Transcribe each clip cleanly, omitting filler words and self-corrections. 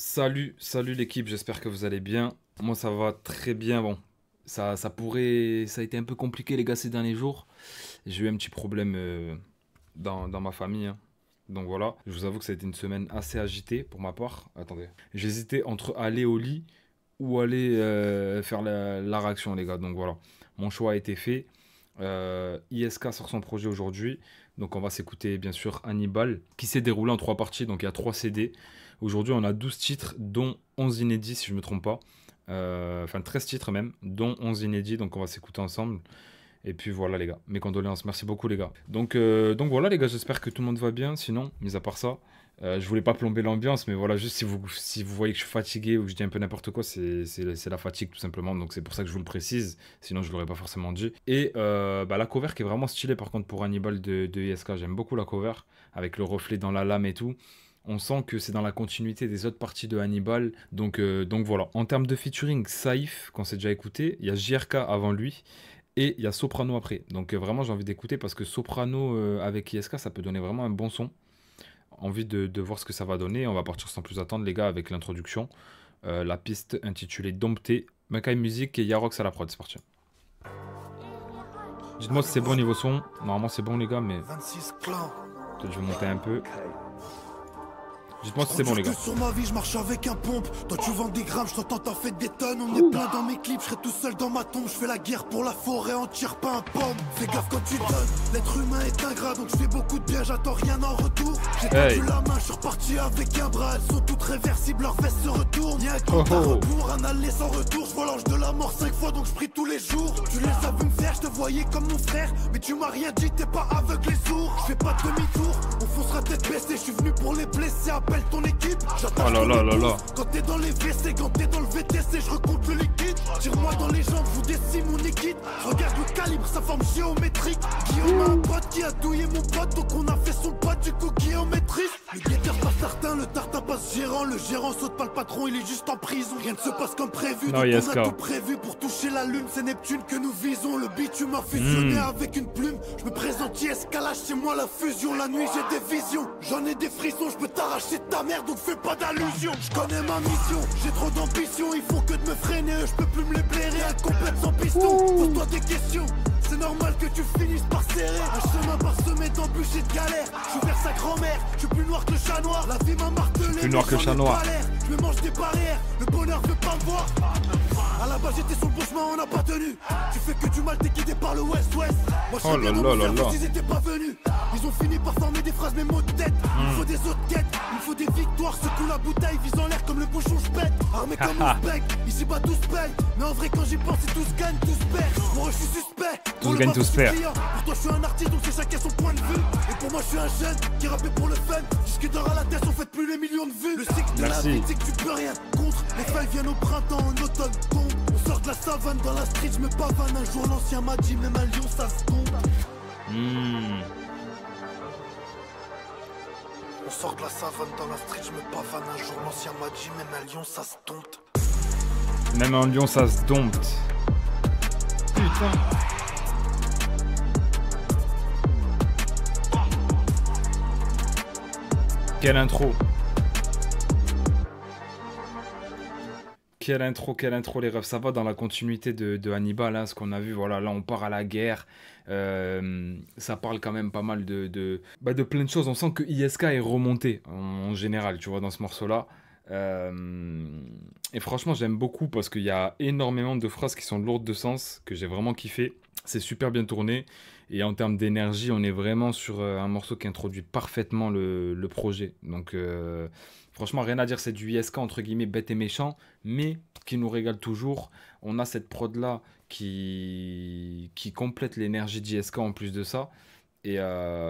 Salut l'équipe, j'espère que vous allez bien. Moi ça va très bien. Bon, ça a été un peu compliqué les gars ces derniers jours. J'ai eu un petit problème dans ma famille, hein. Donc voilà, je vous avoue que ça a été une semaine assez agitée pour ma part. Attendez, j'hésitais entre aller au lit ou aller faire la réaction les gars. Donc voilà, mon choix a été fait. ISK sort son projet aujourd'hui. Donc on va s'écouter bien sûr Hannibal, qui s'est déroulé en trois parties. Donc il y a 3 CD. Aujourd'hui on a 12 titres, dont 11 inédits si je ne me trompe pas. Enfin 13 titres même, dont 11 inédits. Donc on va s'écouter ensemble. Et puis voilà les gars, mes condoléances, merci beaucoup les gars. Donc voilà les gars, j'espère que tout le monde va bien. Sinon, mis à part ça, je voulais pas plomber l'ambiance, mais voilà, juste si vous voyez que je suis fatigué ou que je dis un peu n'importe quoi, c'est la fatigue tout simplement. Donc c'est pour ça que je vous le précise, sinon je l'aurais pas forcément dit. Et la cover qui est vraiment stylée par contre pour Hannibal de ISK, j'aime beaucoup la cover, avec le reflet dans la lame et tout. On sent que c'est dans la continuité des autres parties de Hannibal. Donc voilà. En termes de featuring, Saïf, qu'on s'est déjà écouté, il y a JRK avant lui. Et il y a Soprano après. Donc vraiment, j'ai envie d'écouter parce que Soprano avec ISK, ça peut donner vraiment un bon son. Envie de voir ce que ça va donner. On va partir sans plus attendre, les gars, avec l'introduction. La piste intitulée Dompté, Makai Music et Yarox à la prod. C'est parti. Dites-moi si c'est bon niveau son. Normalement, c'est bon, les gars, mais peut-être je vais monter un peu. Dites-moi si c'est bon les gars. Sur ma vie, je marche avec un pompe. Toi tu vends des grammes, je t'entends t'en fais des tonnes. On est plein dans mes clips, je serai tout seul dans ma tombe. Je fais la guerre pour la forêt, on tire pas un pomme. Fais gaffe quand tu donnes, l'être humain est ingrat. Donc je fais beaucoup de bien, j'attends rien en retour. J'ai tendu la main, je suis reparti avec un bras. Elles sont toutes réversibles, leurs vestes se retournent. Y'a un compte à rebours, un aller sans retour. Je vois l'ange de la mort 5 fois, donc je prie tous les jours. Tu les as vu me faire, je te voyais comme mon frère. Mais tu m'as rien dit, t'es pas aveugle et sourd. Je fais pas demi-tour, on foncera tête baissée. Je suis venu pour les blesser, appelle ton équipe. Oh là là là là. Quand t'es dans les WC, quand t'es dans le VTC, je recompte le liquide. Tire-moi dans les jambes, je vous décime mon équipe. Regarde le calibre, sa forme géométrique. Guillaume a un pote qui a douillé mon pote, donc on a fait son pote, du coup Guillaume maîtrise. Le guetteur pas certain, le tartin passe gérant. Le gérant saute pas le patron, il est juste en prison. Rien ne se passe comme prévu, donc on a tout prévu pour toucher la lune. C'est Neptune que nous visons, le bitume a fusionné avec une plume. Je me présente ISK, lâche chez moi la fusion. La nuit j'ai des visions, j'en ai des frissons. Je peux t'arracher ta mère, donc fais pas d'allusion. Je connais ma mission, j'ai trop d'ambition. Ils font que de me freiner, je peux plus me les blairer. Un complète sans piston, pose-toi des questions. C'est normal que tu finisses par serrer. Un chemin parsemé d'embûches et de galères. Je suis vers sa grand-mère, je suis plus noir que le chat noir. La vie m'a martelé, plus noir que le chat noir. Je me mange des barrières, le bonheur veut pas me voir. À la base j'étais sur le bon chemin, on n'a pas tenu. Tu fais que du mal, t'es guidé par le West-West. Moi je suis bien dans mon cerveau s'ils étaient pas venus. Ils ont fini par former des phrases, mes mots de tête. Il me faut des autres quêtes, il me faut des victoires. Secoue la bouteille, vise en l'air comme le bouchon, je pète. Armé comme on se bec, ici bas tous paye. Mais en vrai quand j'y pense, c'est tous gagnent, tous perdent. Pour eux je suis suspect, tous gagnent, tous perdent. Pour toi je suis un artiste, donc c'est chacun son point de vue. Et pour moi je suis un jeune qui rappelle pour le fun. Disque d'or à la tête, on fait plus les millions de vues. Le cycle de la vie, c'est que tu peux rien contre. Les feuilles viennent au printemps, en automne tombent. On sort de la savane, dans la street, je me pavane. Un jour l'ancien m'a dit, même à Lyon ça se compte. On sort de la savane, dans la street, je me pavane. Un jour l'ancien m'a dit, même à Lyon ça se dompte. Même en Lyon ça se dompte. Putain. Quelle intro. Quelle intro les refs, ça va dans la continuité de Hannibal, hein, ce qu'on a vu, voilà, là on part à la guerre, ça parle quand même pas mal de plein de choses, on sent que ISK est remonté en général, tu vois, dans ce morceau-là, et franchement j'aime beaucoup parce qu'il y a énormément de phrases qui sont lourdes de sens, que j'ai vraiment kiffé, c'est super bien tourné, et en termes d'énergie, on est vraiment sur un morceau qui introduit parfaitement le projet, donc... franchement, rien à dire, c'est du ISK entre guillemets bête et méchant, mais qui nous régale toujours. On a cette prod-là qui complète l'énergie d'ISK en plus de ça. Et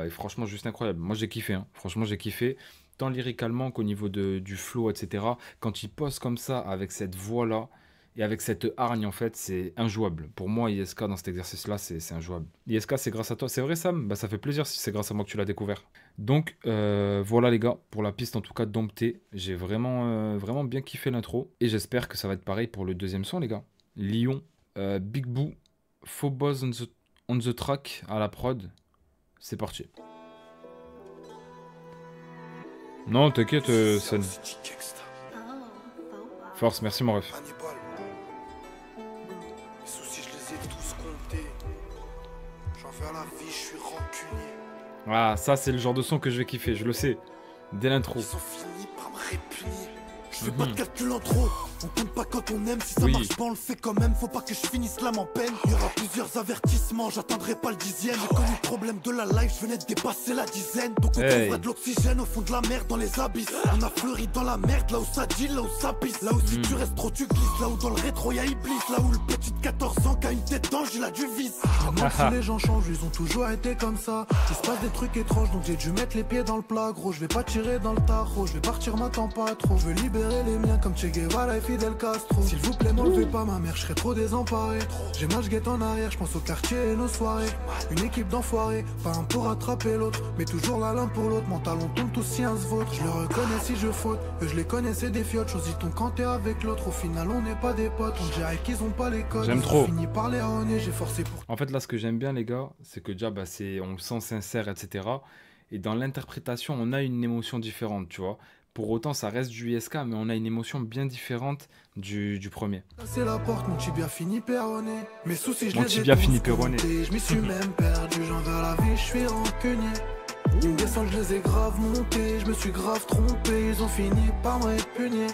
franchement, juste incroyable. Moi, j'ai kiffé. Hein. Franchement, j'ai kiffé. Tant lyricalement qu'au niveau du flow, etc. Quand il pose comme ça, avec cette voix-là, et avec cette hargne, en fait, c'est injouable. Pour moi, ISK, dans cet exercice-là, c'est injouable. ISK, c'est grâce à toi. C'est vrai, Sam? Bah, ça fait plaisir si c'est grâce à moi que tu l'as découvert. Donc, voilà, les gars. Pour la piste, en tout cas, Dompté. J'ai vraiment bien kiffé l'intro. Et j'espère que ça va être pareil pour le deuxième son, les gars. Lyon, Big Boo, Phobos on the track à la prod. C'est parti. Non, t'inquiète, Sen. Force, merci mon ref. Hannibal. Les soucis, je les ai tous comptés. J'en veux à la vie, je suis rancunier. Ah, ça c'est le genre de son que je vais kiffer, je le sais. Dès l'intro. Ils ont fini par me répugner. Je fais pas de calcul en trop. On compte pas quand on aime. Si ça marche pas, on le fait quand même. Faut pas que je finisse l'âme en peine. Il y aura plusieurs avertissements. J'attendrai pas le 10e. J'ai connu le problème de la life. Je venais de dépasser la dizaine. Donc on trouvera de l'oxygène au fond de la mer, dans les abysses. On a fleuri dans la merde. Là où ça deal, là où ça pisse. Là où si tu restes trop, tu glisses. Là où dans le rétro y'a Iblis. Là où le petit de 14 ans qui a une tête d'ange, il a du vice. Je me demande si les gens changent, ils ont toujours été comme ça. Il se passe des trucs étranges, donc j'ai dû mettre les pieds dans le plat. Gros, je vais pas tirer dans le tarot, je vais partir, m'attends pas trop. Je veux libérer les miens comme Che Guevara et Fidel Castro. S'il vous plaît, m'enlevez pas ma mère, je serais trop désemparé. J'ai mal, je guette en arrière, je pense au quartier et nos soirées. Une équipe d'enfoirés, pas un pour attraper l'autre, mais toujours là l'un pour l'autre. Mental, on tombe tous si un se vôtre. Je le reconnais si je faute, eux je les connaissais des fiottes. Choisis ton quand t'es avec l'autre, au final on n'est pas des potes. On dirait qu'ils ont pas les codes. J'aime trop. Fini par les honner, j'ai forcé pour. En fait, là, ce que j'aime bien, les gars, c'est que déjà, on le sent sincère, etc. Et dans l'interprétation, on a une émotion différente, tu vois. Pour autant, ça reste du ISK, mais on a une émotion bien différente du premier. C'est la porte, mon tibia fini perronné. Mes soucis, je Mon les ai tibia tous fini perronné. comptés. Je m'y suis même perdu, j'en veux la vie, je suis rancunier. Ils me descendent, je les ai grave montés. Je me suis grave trompé, ils ont fini par me répugner.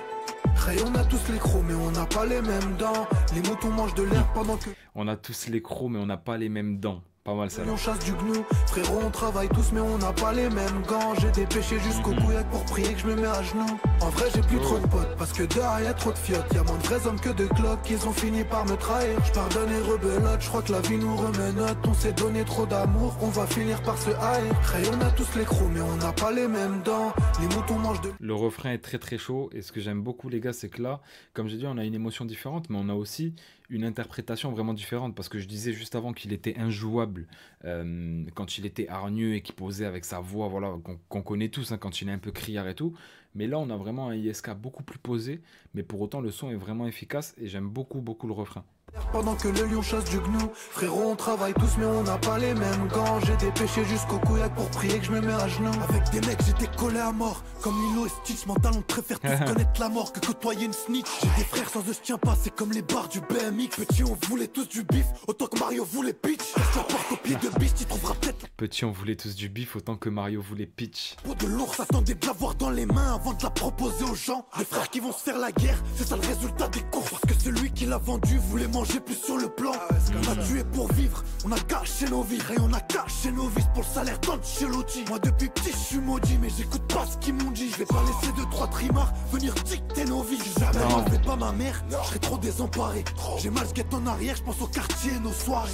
Ray, on a tous les crocs, mais on n'a pas les mêmes dents. Les moutons mangent de l'herbe pendant que On a tous les crocs, mais on n'a pas les mêmes dents. Pas mal ça. on chasse du gnou. Frérot, on travaille tous, mais on n'a pas les mêmes gants. J'ai des péchés jusqu'au couillac pour prier que je me mets à genoux. En vrai, j'ai plus trop de potes, parce que dehors y'a trop de fiottes. Y'a moins de vrais hommes que de glocks, ils ont fini par me trahir. Je pardonne et rebelote, je crois que la vie nous remenote. On s'est donné trop d'amour, on va finir par se haïr. Ray, on a tous les crocs, mais on n'a pas les mêmes dents. Les moutons mangent de. Le refrain est très très chaud. Et ce que j'aime beaucoup, les gars, c'est que là, comme j'ai dit, on a une émotion différente, mais on a aussi une interprétation vraiment différente. Parce que je disais juste avant qu'il était injouable quand il était hargneux et qu'il posait avec sa voix, voilà, qu'on connaît tous, hein, quand il est un peu criard et tout. Mais là, on a vraiment un ISK beaucoup plus posé. Mais pour autant, le son est vraiment efficace et j'aime beaucoup, beaucoup le refrain. Pendant que le lion chasse du gnou. Frérot, on travaille tous, mais on n'a pas les mêmes gants. J'ai des péchés jusqu'au couillac pour prier que je me mets à genoux. Avec des mecs, j'étais collé à mort. Comme Lilo et Stitch, mental, on préfère tous connaître la mort que côtoyer une snitch. J'ai des frères sans eux, je tiens pas, c'est comme les bars du BMX. Petit, on voulait tous du bif, autant que Mario voulait pitch. Reste la porte au pied de biche, tu trouveras peut-être Petit, on voulait tous du bif autant que Mario voulait pitch. la peau de l'ours. Attendez de l'avoir dans les mains avant de la proposer aux gens. Les frères qui vont se faire la guerre, c'est ça le résultat des courses. Parce que celui qui l'a vendu voulait manger plus sur le plan. On a tué pour vivre, on a gâché nos vies. Et on a caché nos vices pour le salaire d'Ancelotti. Moi depuis petit je suis maudit, mais j'écoute pas ce qu'ils m'ont dit. Je vais pas laisser 2-3 trimards venir dicter nos vies. Jamais m'enlevez pas ma mère, je serais trop désemparé. J'ai mal, je guette en arrière, je pense au quartier et nos soirées.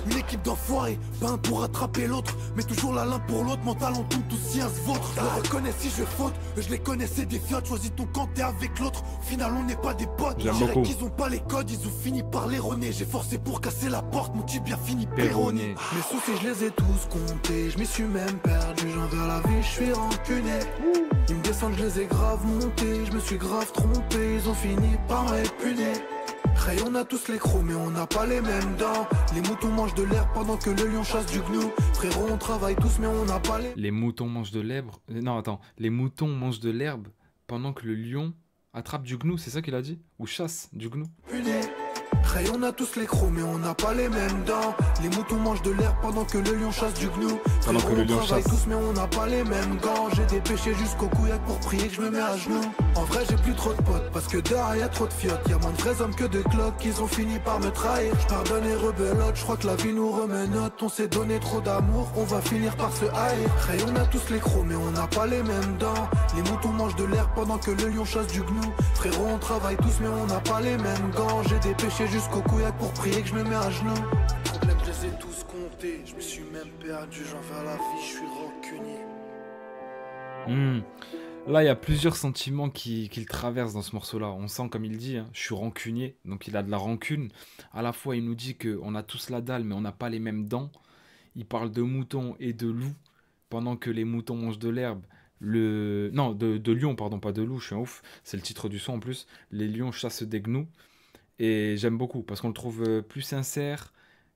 Une équipe d'enfoirés, pas un pour attraper l'autre, mais toujours là l'un pour l'autre. Mental, on tombe tous si un se vôtre. Je le reconnais si je faute, je les connaissais des fiottes. Choisis ton camp, t'es avec l'autre. Final, on n'est pas des potes. J'aime Dirais beaucoup. qu'ils ont pas les codes, ils ont fini par l'erroner. J'ai forcé pour casser la porte, mon tibia fini perronné. Mes soucis, je les ai tous comptés. Je m'y suis même perdu, j'en veux la vie, je suis rancunier. Ils me descendent, je les ai grave montés. Je me suis grave trompé, ils ont fini par me répugner. Ray, on a tous les crocs, mais on n'a pas les mêmes dents. Les moutons mangent de l'herbe pendant que le lion chasse du gnou. Frérot, on travaille tous, mais on n'a pas les. Les moutons mangent de l'herbe. Non, attends. Les moutons mangent de l'herbe pendant que le lion attrape du gnou, c'est ça qu'il a dit? Ou chasse du gnou? Puné. Ray, on a tous les crocs, mais on n'a pas les mêmes dents. Les moutons mangent de l'herbe pendant que le lion chasse du gnou. Pendant que Frérot, le on lion travaille chasse. tous, mais on n'a pas les mêmes gants. J'ai des péchés jusqu'au couillac pour prier que je me mets à genoux. En vrai, j'ai plus trop de potes, parce que dehors y'a trop de fiottes. Y'a moins de vrais hommes que de glocks, ils ont fini par me trahir. Je pardonne et rebelote, je crois que la vie nous remenote. On s'est donné trop d'amour, on va finir par se haïr. Ray, on a tous les crocs, mais on n'a pas les mêmes dents. Les moutons mangent de l'herbe pendant que le lion chasse du gnou. Frérot, on travaille tous, mais on n'a pas les mêmes gants. J'ai des péchés jusqu'au couillac pour prier que je me mets à genoux. Problème, je les ai tous comptés. Je me suis même perdu, j'en veux à la vie, je suis rancunier. Là, il y a plusieurs sentiments qu'il traverse dans ce morceau-là. On sent, comme il dit, hein, je suis rancunier. Donc, il a de la rancune. À la fois, il nous dit qu'on a tous la dalle, mais on n'a pas les mêmes dents. Il parle de moutons et de loups, pendant que les moutons mangent de l'herbe. Non, de lions, pardon, pas de loups, je suis un ouf. C'est le titre du son en plus. Les lions chassent des gnous. Et j'aime beaucoup, parce qu'on le trouve plus sincère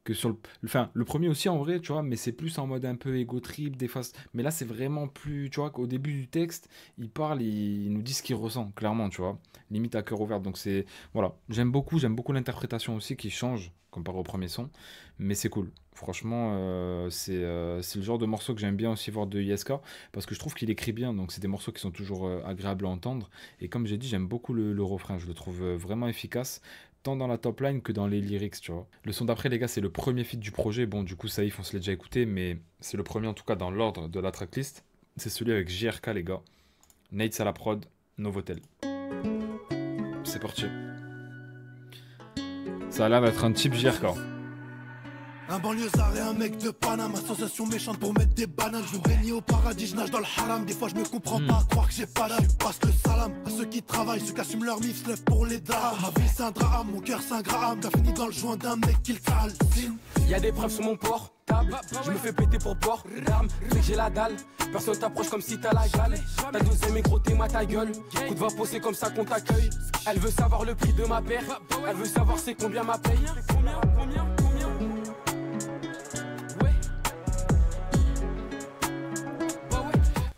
que sur le... Enfin, le premier aussi en vrai, tu vois, mais c'est plus en mode un peu ego trip, des phases... Mais là, c'est vraiment plus... Tu vois, qu'au début du texte, il parle, il nous dit ce qu'il ressent, clairement, tu vois. Limite à cœur ouvert. Donc c'est... Voilà, j'aime beaucoup l'interprétation aussi qui change comparé au premier son. Mais c'est cool. Franchement, c'est le genre de morceau que j'aime bien aussi voir de ISK, parce que je trouve qu'il écrit bien, donc c'est des morceaux qui sont toujours agréables à entendre. Et comme j'ai dit, j'aime beaucoup le refrain, je le trouve vraiment efficace, tant dans la top line que dans les lyrics, tu vois. Le son d'après, les gars, c'est le premier feat du projet. Bon, du coup, Saïf, on se l'est déjà écouté, mais c'est le premier en tout cas dans l'ordre de la tracklist. C'est celui avec JRK, les gars. Nates à la prod, Novotel. C'est parti. Ça a l'air d'être un type JRK. Un banlieusard et un mec de Paname, association méchante pour mettre des bananes. Je veux régner au paradis, je nage dans le haram. Des fois je me comprends pas, croire que j'ai pas d'âme. Je passe le salam à ceux qui travaillent, ceux qui assument leur mif, se lèvent pour les drames. Ma vie c'est un drame, mon cœur c'est un graham. T'as fini dans le joint d'un mec qui le calcine. Y'a des preuves sur mon port, table, je me fais péter pour port d'armes, fait que j'ai la dalle, personne t'approche comme si t'as la gale. T'as dosé mes gros, t'es ma ta gueule, coup de vapeau c'est comme ça qu'on t'accueille. Elle veut savoir le prix de ma paire, elle veut savoir c'est combien ma paye. Combien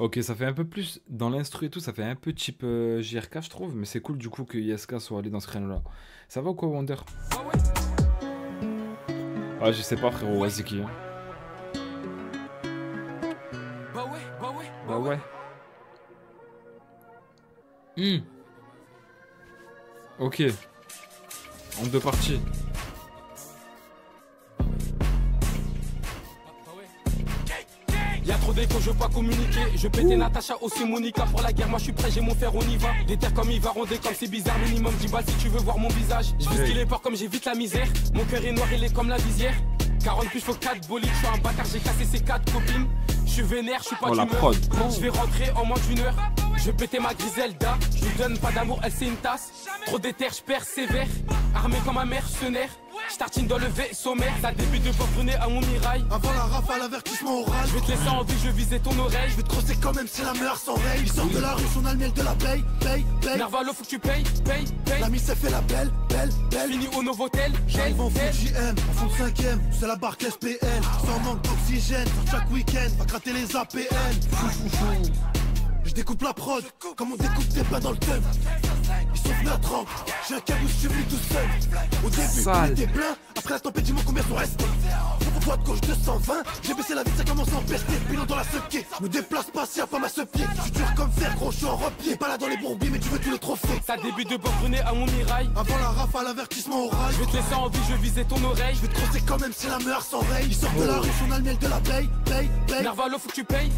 Ok, ça fait un peu plus dans l'instru et tout, ça fait un peu type JRK, je trouve, mais c'est cool du coup que ISK soit allé dans ce créneau-là. Ça va ou quoi, Wonder? Ah, je sais pas, frérot, vas-y qui, hein. Bah ouais. Ok. En deux parties. Y'a trop d'écho, je veux pas communiquer. Je pétais Natacha, aussi Monica. Pour la guerre, moi je suis prêt, j'ai mon fer, on y va. Des terres comme Iva, rondé comme c'est bizarre. Minimum 10 balles si tu veux voir mon visage. Je vis ce qu'il est fort comme j'évite la misère. Mon cœur est noir, il est comme la visière. 40 plus, faut 4 bolides. Je suis un bâtard, j'ai cassé ses 4 copines. Je suis vénère, je suis pas d'humeur. Je vais rentrer en moins d'une heure. Je vais péter ma Griselda. Je lui donne pas d'amour, elle c'est une tasse. Trop d'éther, je perds sévère. Armé comme un mercenaire. Je tartine dans le vaisseau mère. Ça débute de brûler à mon mirail. Avant la rafale, avertissement oral. Je vais te laisser en vie, je visais ton oreille. Je vais te crosser quand même si la meilleure s'enraye. Il sort de la rue, on a le miel de la paye. Narvalo, faut que tu payes. La mise s'est fait la belle. Fini au Novotel. J'arrive en foot JM, en fond de 5ème. C'est la barque SPL. Sans manque d'oxygène, sur chaque week-end. Va gratter les APN. Je découpe la prod, comme on découpe des pains dans le thème. Ils sont venus à 30, j'ai un câble où je suis venu tout seul. Au début, on était plein, après la tempête, dis-moi combien sont restés. Pour de gauche 220, j'ai baissé la vie, ça commence à empester. Pilon dans la sequée, me déplace pas si y'a pas ma pied. Je suis dur comme fer, gros, je suis en repied. Pas là dans les bourbiers, mais tu veux tous les trophées. Ça débute de brûler à mon mirail. Avant la rafale, avertissement oral. Je vais te laisser en vie, je visais ton oreille. Je vais te crosser quand même si la meilleure s'enraye. Ils sortent de la rue, on a le miel de la paye. Narvalo, faut que tu payes.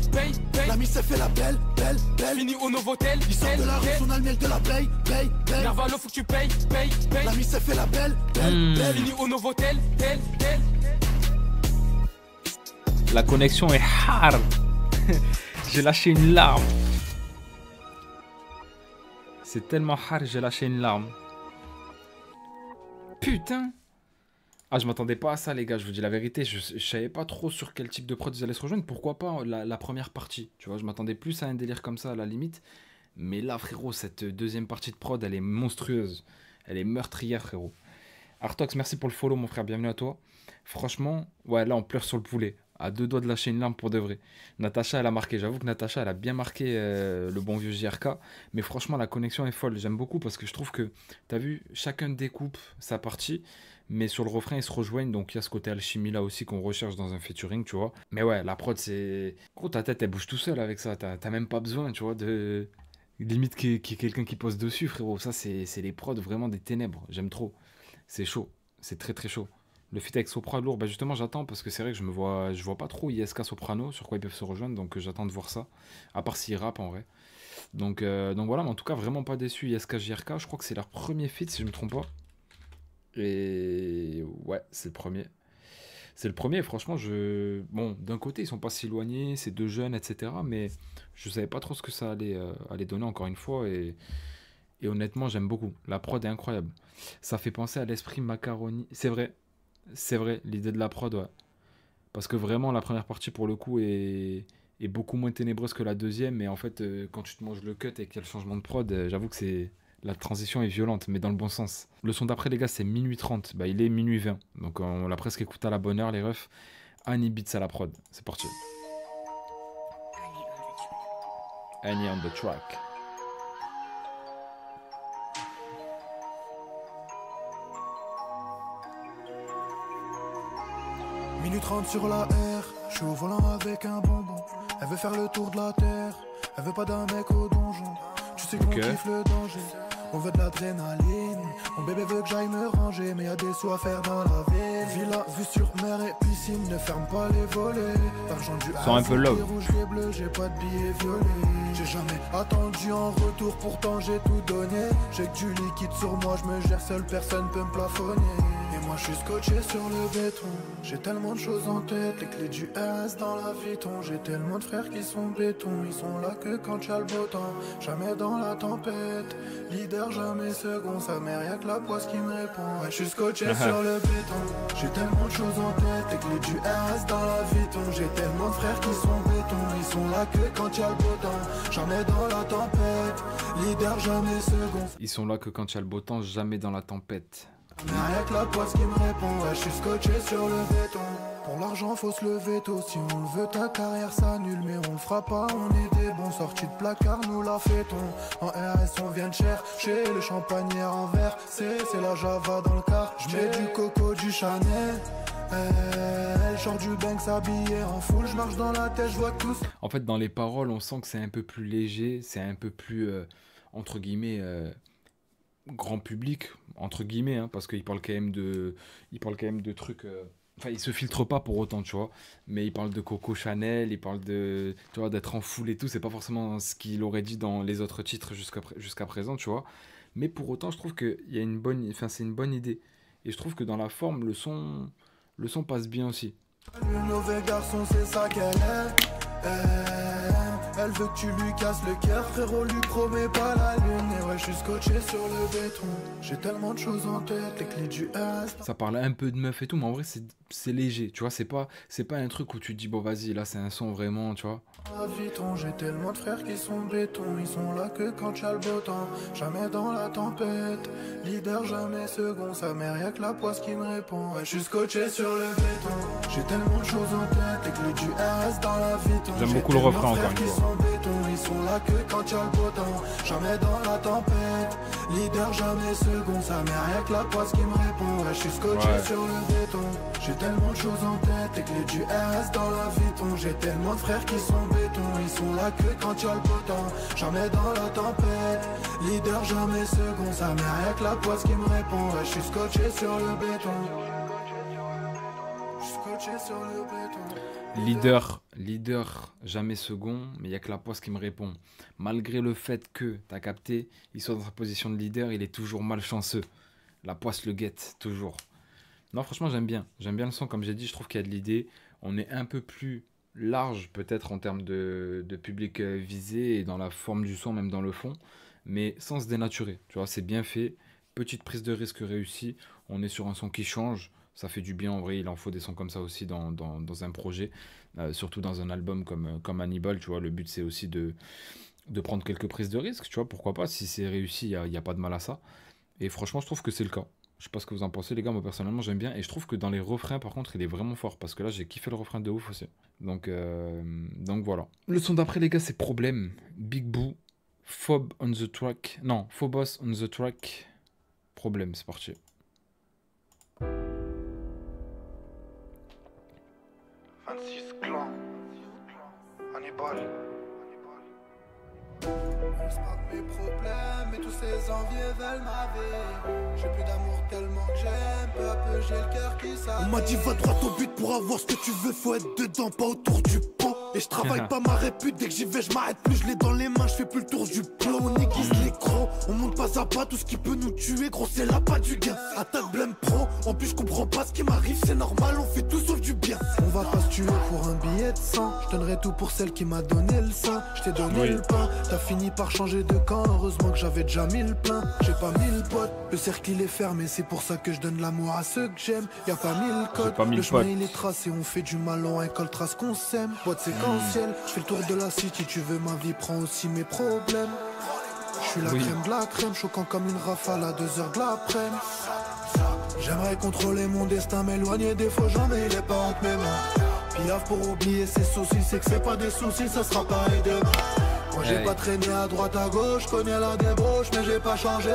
La mise s'est fait la belle. Fini au Novotel. Ils sortent de la rue, on a le miel de la paye. Narvalo, faut que tu payes. La mise s'est fait la belle. Fini au Novotel. La connexion est hard. J'ai lâché une larme. C'est tellement hard, j'ai lâché une larme. Putain. Ah, je m'attendais pas à ça, les gars, je vous dis la vérité. Je savais pas trop sur quel type de prod ils allaient se rejoindre. Pourquoi pas la première partie, tu vois. Je m'attendais plus à un délire comme ça, à la limite. Mais là, frérot, cette deuxième partie de prod, elle est monstrueuse. Elle est meurtrière, frérot. Artox, merci pour le follow, mon frère. Bienvenue à toi. Franchement, ouais, là, on pleure sur le poulet. À deux doigts de lâcher une larme pour de vrai. Natacha, elle a marqué. J'avoue que Natacha, elle a bien marqué le bon vieux JRK. Mais franchement, la connexion est folle. J'aime beaucoup parce que je trouve que, t'as vu, chacun découpe sa partie. Mais sur le refrain, ils se rejoignent. Donc, il y a ce côté alchimie là aussi qu'on recherche dans un featuring, tu vois. Mais ouais, la prod, c'est... Gros, ta tête, elle bouge tout seul avec ça. T'as même pas besoin, tu vois, de... Limite qu'il y ait quelqu'un qui pose dessus, frérot. Ça, c'est les prods vraiment des ténèbres. J'aime trop. C'est chaud. C'est très, très chaud. Le feat avec Sopra lourd, bah justement j'attends parce que c'est vrai que je vois pas trop ISK Soprano sur quoi ils peuvent se rejoindre, donc j'attends de voir ça, à part s'ils rappent en vrai. Donc voilà, mais en tout cas vraiment pas déçu. ISK JRK, je crois que c'est leur premier feat si je me trompe pas. Et ouais, c'est le premier. C'est le premier, franchement, bon, d'un côté ils sont pas si éloignés, c'est deux jeunes, etc. Mais je savais pas trop ce que ça allait donner encore une fois et honnêtement j'aime beaucoup. La prod est incroyable. Ça fait penser à l'esprit macaroni, c'est vrai, l'idée de la prod, ouais. Parce que vraiment, la première partie, pour le coup, est beaucoup moins ténébreuse que la deuxième. Mais en fait, quand tu te manges le cut et qu'il y a le changement de prod, j'avoue que c'est La transition est violente, mais dans le bon sens. Le son d'après, les gars, c'est minuit 30. Bah, il est minuit 20. Donc, on l'a presque écouté à la bonne heure, les refs. Annie Beats à la prod. C'est parti. Annie on the track. Minute 30 sur la R, je suis au volant avec un bonbon. Elle veut faire le tour de la terre, elle veut pas d'un mec au donjon. Tu sais qu'on kiffe le danger, on veut de l'adrénaline. Mon bébé veut que j'aille me ranger, mais y'a des sous à faire dans la ville. Villa, vue sur mer et piscine, ne ferme pas les volets. L'argent du Sont un peu low. les rouges, les bleus, j'ai pas de billets violets. J'ai jamais attendu en retour, pourtant j'ai tout donné. J'ai que du liquide sur moi, je me gère seul, personne peut me plafonner. Et moi je suis scotché sur le béton. J'ai tellement de choses en tête, les clés du RS dans la Vuitton. J'ai tellement de frères qui sont béton, ils sont là que quand y'a le beau temps. Jamais dans la tempête, leader jamais second. Ça mère y'a que la poisse qui me répond. Ouais, je suis scotché sur le béton. J'ai tellement de choses en tête, les clés du RS dans la Vuitton. J'ai tellement de frères qui sont béton, ils sont là que quand y'a le beau temps. Jamais dans la tempête, leader jamais second. Ils sont là que quand il y a le beau temps, jamais dans la tempête. Mais rien que la poisse qui me répond, ouais, je suis scotché sur le béton. Pour l'argent faut se lever tôt, si on le veut ta carrière s'annule. Mais on le fera pas, on est des bons, sortis de placard, nous la fêtons. En RS on vient de chercher le champagnard en verre. C'est la Java dans le car, je mets du coco, du Chanel. Genre du Banks habillé en full, je marche dans la tête, je vois tous. En fait, dans les paroles, on sent que c'est un peu plus léger, c'est un peu plus, entre guillemets, grand public, entre guillemets, hein, parce qu'il parle quand même de trucs... Enfin, il se filtre pas pour autant, tu vois, mais il parle de Coco Chanel, il parle de, tu vois, d'être en foule et tout, c'est pas forcément ce qu'il aurait dit dans les autres titres jusqu'à présent, tu vois, mais pour autant, je trouve que il y a une bonne, enfin, c'est une bonne idée, et je trouve que dans la forme, le son passe bien aussi. Le mauvais garçon, c'est ça qu'elle est. Elle veut que tu lui casses le cœur, frérot, lui promet pas la lune. Et ouais, je suis scotché sur le béton. J'ai tellement de choses en tête, les clés du S. Ça parle un peu de meuf et tout, mais en vrai, c'est léger, tu vois, c'est pas un truc où tu te dis, bon, vas-y, là, c'est un son vraiment, tu vois. J'ai tellement de frères qui sont béton, ils sont là que quand y'a le beau temps. Jamais dans la tempête, leader jamais second. Ça mère y'a que la poisse qui me répond. Ouais, je suis scotché sur le béton. J'ai tellement de choses en tête, les clés du RS dans la Vuitton. J'aime beaucoup le refrain encore une fois. Ils sont là que quand y'a le beau temps. Jamais dans la tempête, leader jamais second. Ça mère y'a que la poisse qui me répond. Ouais, je suis scotché sur le béton. J'ai tellement de choses en tête, les clés du RS dans la Vuitton. J'ai tellement de frères qui sont béton, ils sont là que quand y'a le beau temps. Jamais dans la tempête, leader jamais second. Ça mère rien que la poisse qui me répond. Ouais, je suis scotché sur le béton. Je suis scotché sur le béton. Leader jamais second, mais il y a que la poisse qui me répond. Malgré le fait que, t'as capté, il soit dans sa position de leader, il est toujours malchanceux. La poisse le guette, toujours. Non, franchement, j'aime bien le son, comme j'ai dit, je trouve qu'il y a de l'idée. On est un peu plus large, peut-être, en termes de public visé, et dans la forme du son, même dans le fond, mais sans se dénaturer. Tu vois, c'est bien fait, petite prise de risque réussie, on est sur un son qui change, ça fait du bien, en vrai, il en faut des sons comme ça aussi dans un projet, surtout dans un album comme Hannibal, tu vois, le but c'est aussi de prendre quelques prises de risque, tu vois, pourquoi pas, si c'est réussi, il n'y a pas de mal à ça, et franchement, je trouve que c'est le cas. Je sais pas ce que vous en pensez, les gars. Moi, personnellement, j'aime bien. Et je trouve que dans les refrains, par contre, il est vraiment fort. Parce que là, j'ai kiffé le refrain de ouf aussi. Donc voilà. Le son d'après, les gars, c'est Problème. Big Boo. Phob on the track. Non, Phobos on the track. Problème, c'est parti. 26 clans. Hannibal. Je spark mes problèmes et tous ces envieux veulent ma vie. J'ai plus d'amour tellement que j'aime, peu à peu j'ai le cœur qui s'arrête. On m'a dit va droit au but pour avoir ce que tu veux, faut être dedans, pas autour du pot. Et je travaille pas ma répute, dès que j'y vais je m'arrête plus, je l'ai dans les mains, je fais plus le tour du plomb. On aiguise les crocs, on monte pas à pas, tout ce qui peut nous tuer, gros c'est là pas du gain. Attaque blême pro, en plus je comprends pas ce qui m'arrive, c'est normal, on fait tout sauf du bien. On va pas se tuer pour un billet de 100, je donnerai tout pour celle qui m'a donné le sein. Je t'ai donné le pain, t'as fini par changer de camp, heureusement que j'avais déjà mis le plein. J'ai pas mis le pote, le cercle il est fermé, c'est pour ça que je donne l'amour à ceux que j'aime. Y'a pas mis le code, le chemin il est tracé, on fait du mal, on récolte trace qu'on s'aime. Boîte séquentielle, je fais le tour de la city, tu veux ma vie, prends aussi mes problèmes. Je suis la Oui. crème de la crème, choquant comme une rafale à 2h de l'après-midi. J'aimerais contrôler mon destin, m'éloigner des faux gens, mais il est pas entre mes mains. Piaf pour oublier ses soucis, c'est que c'est pas des soucis, ça sera pareil demain. Moi j'ai Hey. pas traîné à droite à gauche, connais la débauche, mais j'ai pas changé.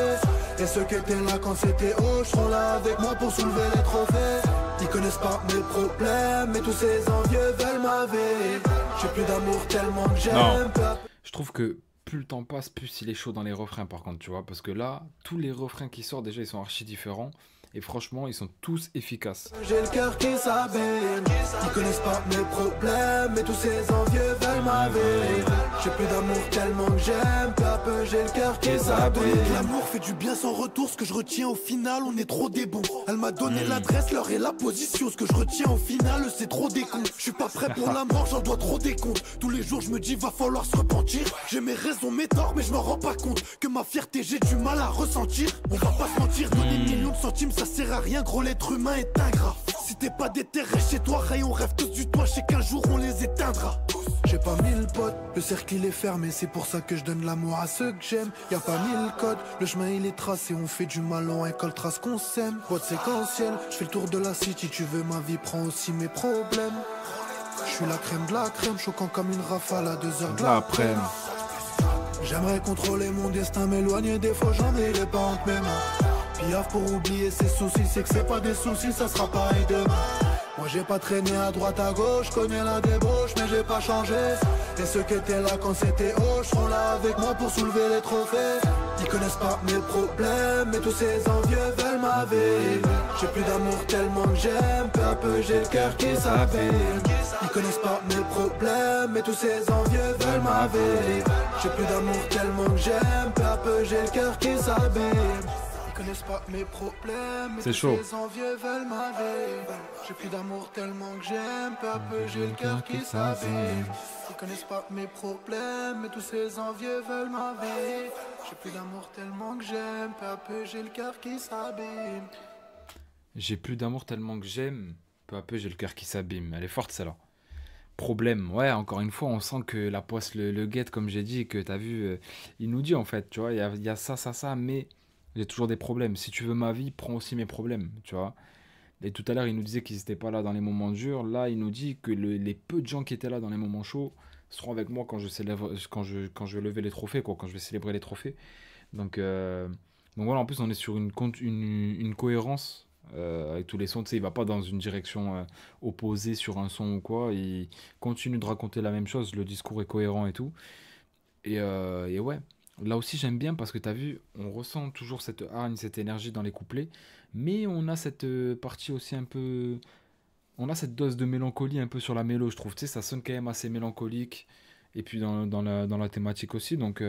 Et ceux qui étaient là quand c'était haut, seront là avec moi pour soulever les trophées. Ils connaissent pas mes problèmes, mais tous ces envieux veulent ma vie. J'ai plus d'amour tellement que Non. j'aime. Je trouve que plus le temps passe, plus il est chaud dans les refrains, par contre, tu vois. Parce que là, tous les refrains qui sortent, déjà, ils sont archi différents. Et franchement, ils sont tous efficaces. J'ai le cœur qui s'abîme. Ils connaissent pas mes problèmes, mais tous ces envieux veulent ma vie. J'ai plus d'amour tellement que j'aime. Peu à peu, j'ai le cœur qui s'abîme. L'amour fait du bien sans retour, ce que je retiens au final, on est trop des bons. Elle m'a donné l'adresse, l'heure et la position, ce que je retiens au final, c'est trop des cons. Je suis pas prêt pour la mort, j'en dois trop des comptes. Tous les jours je me dis va falloir se repentir. J'ai mes raisons, mes torts, mais je m'en rends pas compte. Que ma fierté j'ai du mal à ressentir. On va pas se mentir, donner millions de centimes ça sert à rien, gros l'être humain est ingrat. Si t'es pas déterré chez toi, Ray, on rêve tous du toit, je sais qu'un jour on les éteindra. J'ai pas 1000 potes, le cercle il est fermé, c'est pour ça que je donne l'amour à ceux que j'aime. Y'a pas 1000 codes, le chemin il est tracé, on fait du mal, on récolte trace qu'on sème. Boîte séquentielle, je fais le tour de la city, tu veux ma vie, prends aussi mes problèmes. Je suis la crème de la crème, choquant comme une rafale à 2h de l'après-midi. J'aimerais contrôler mon destin, m'éloigner des faux gens, mais il est pas entre mes mains. Piaf pour oublier ses soucis, c'est que c'est pas des soucis, ça sera pareil demain. Moi j'ai pas traîné à droite à gauche, connais la débauche, mais j'ai pas changé. Et ceux qui étaient là quand c'était haut, seront là avec moi pour soulever les trophées. Ils connaissent pas mes problèmes, mais tous ces envieux veulent ma vie. J'ai plus d'amour tellement que j'aime, peu à peu j'ai le cœur qui s'abîme. Ils connaissent pas mes problèmes, mais tous ces envieux veulent ma vie. J'ai plus d'amour tellement que j'aime, peu à peu j'ai le cœur qui s'abîme. Ils connaissent pas mes problèmes, mais C'est tous chaud. ces envieux veulent ma vie. J'ai plus d'amour tellement que j'aime, peu à peu j'ai le cœur qui s'abîme. Ils connaissent pas mes problèmes, mais tous ces envieux veulent ma vie. J'ai plus d'amour tellement que j'aime, peu à peu j'ai le cœur qui s'abîme. J'ai plus d'amour tellement que j'aime. Peu à peu, j'ai le cœur qui s'abîme. Elle est forte, celle-là. Problème. Ouais, encore une fois, on sent que la poisse le guette, comme j'ai dit, que t'as vu. Il nous dit, en fait, tu vois, il y a ça, mais j'ai toujours des problèmes. Si tu veux ma vie, prends aussi mes problèmes, tu vois. Et tout à l'heure, il nous disait qu'ils n'étaient pas là dans les moments durs. Là, il nous dit que les peu de gens qui étaient là dans les moments chauds seront avec moi quand je vais lever les trophées, quoi, quand je vais célébrer les trophées. Donc, euh, donc voilà, en plus, on est sur une cohérence avec tous les sons. Tu sais, il va pas dans une direction opposée sur un son ou quoi. Il continue de raconter la même chose. Le discours est cohérent et tout. Et ouais, là aussi j'aime bien parce que tu as vu, on ressent toujours cette hargne, cette énergie dans les couplets, mais on a cette partie aussi un peu. On a cette dose de mélancolie un peu sur la mélo, je trouve. Tu sais, ça sonne quand même assez mélancolique. Et puis dans la thématique aussi. Donc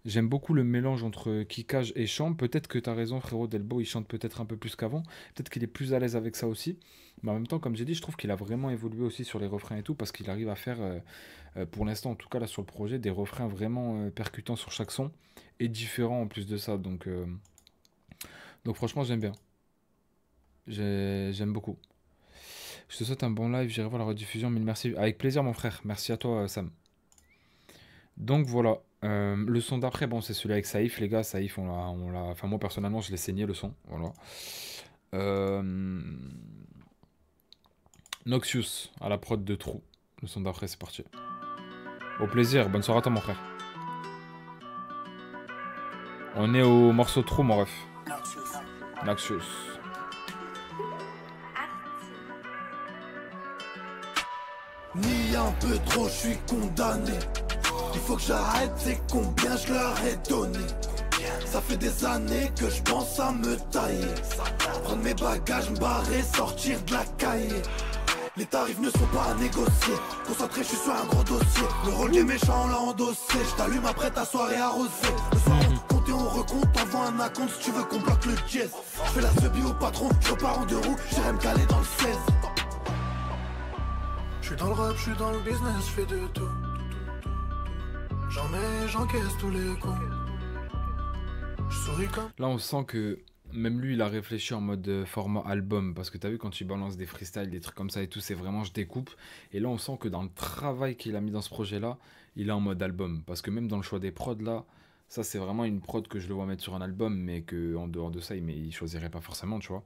j'aime beaucoup le mélange entre kickage et chant. Peut-être que tu as raison, frérot Delbo, il chante peut-être un peu plus qu'avant. Peut-être qu'il est plus à l'aise avec ça aussi. Mais en même temps, comme j'ai dit, je trouve qu'il a vraiment évolué aussi sur les refrains et tout, parce qu'il arrive à faire, pour l'instant en tout cas là sur le projet, des refrains vraiment percutants sur chaque son, et différents en plus de ça. Donc franchement, j'aime bien. J'aime beaucoup. Je te souhaite un bon live, j'irai voir la rediffusion, mille merci. Avec plaisir mon frère, merci à toi Sam. Donc voilà, le son d'après, bon c'est celui avec Saïf, les gars, Saïf, enfin moi personnellement je l'ai saigné le son, voilà. Euh, Noxious, à la prod de Trou, le son d'après c'est parti. Au plaisir, bonne soirée à toi mon frère. On est au morceau Trou mon ref. Noxious. Ni un peu trop, je suis condamné. Il faut que j'arrête, c'est combien je leur ai donné. Ça fait des années que je pense à me tailler. Prendre mes bagages, me barrer, sortir de la cahier. Les tarifs ne sont pas à négocier. Concentré, je suis sur un gros dossier. Le rôle des méchants, on l'a endossé. Je t'allume après ta soirée arrosée. Le soir, on compte et on recompte. T'envoies un acompte si tu veux qu'on bloque le jazz. Je fais la subie au patron, je repars en deux roues. J'irai me caler dans le 16. Je suis dans le rap, je suis dans le business, je fais de tout. J'en mets, j'encaisse tous les coups. Je souris comme. Là on sent que même lui il a réfléchi en mode format album, parce que t'as vu quand il balance des freestyles, des trucs comme ça et tout, c'est vraiment je découpe. Et là on sent que dans le travail qu'il a mis dans ce projet là, il est en mode album, parce que même dans le choix des prods là, Ça, c'est vraiment une prod que je le vois mettre sur un album, mais qu'en dehors de ça, il choisirait pas forcément, tu vois.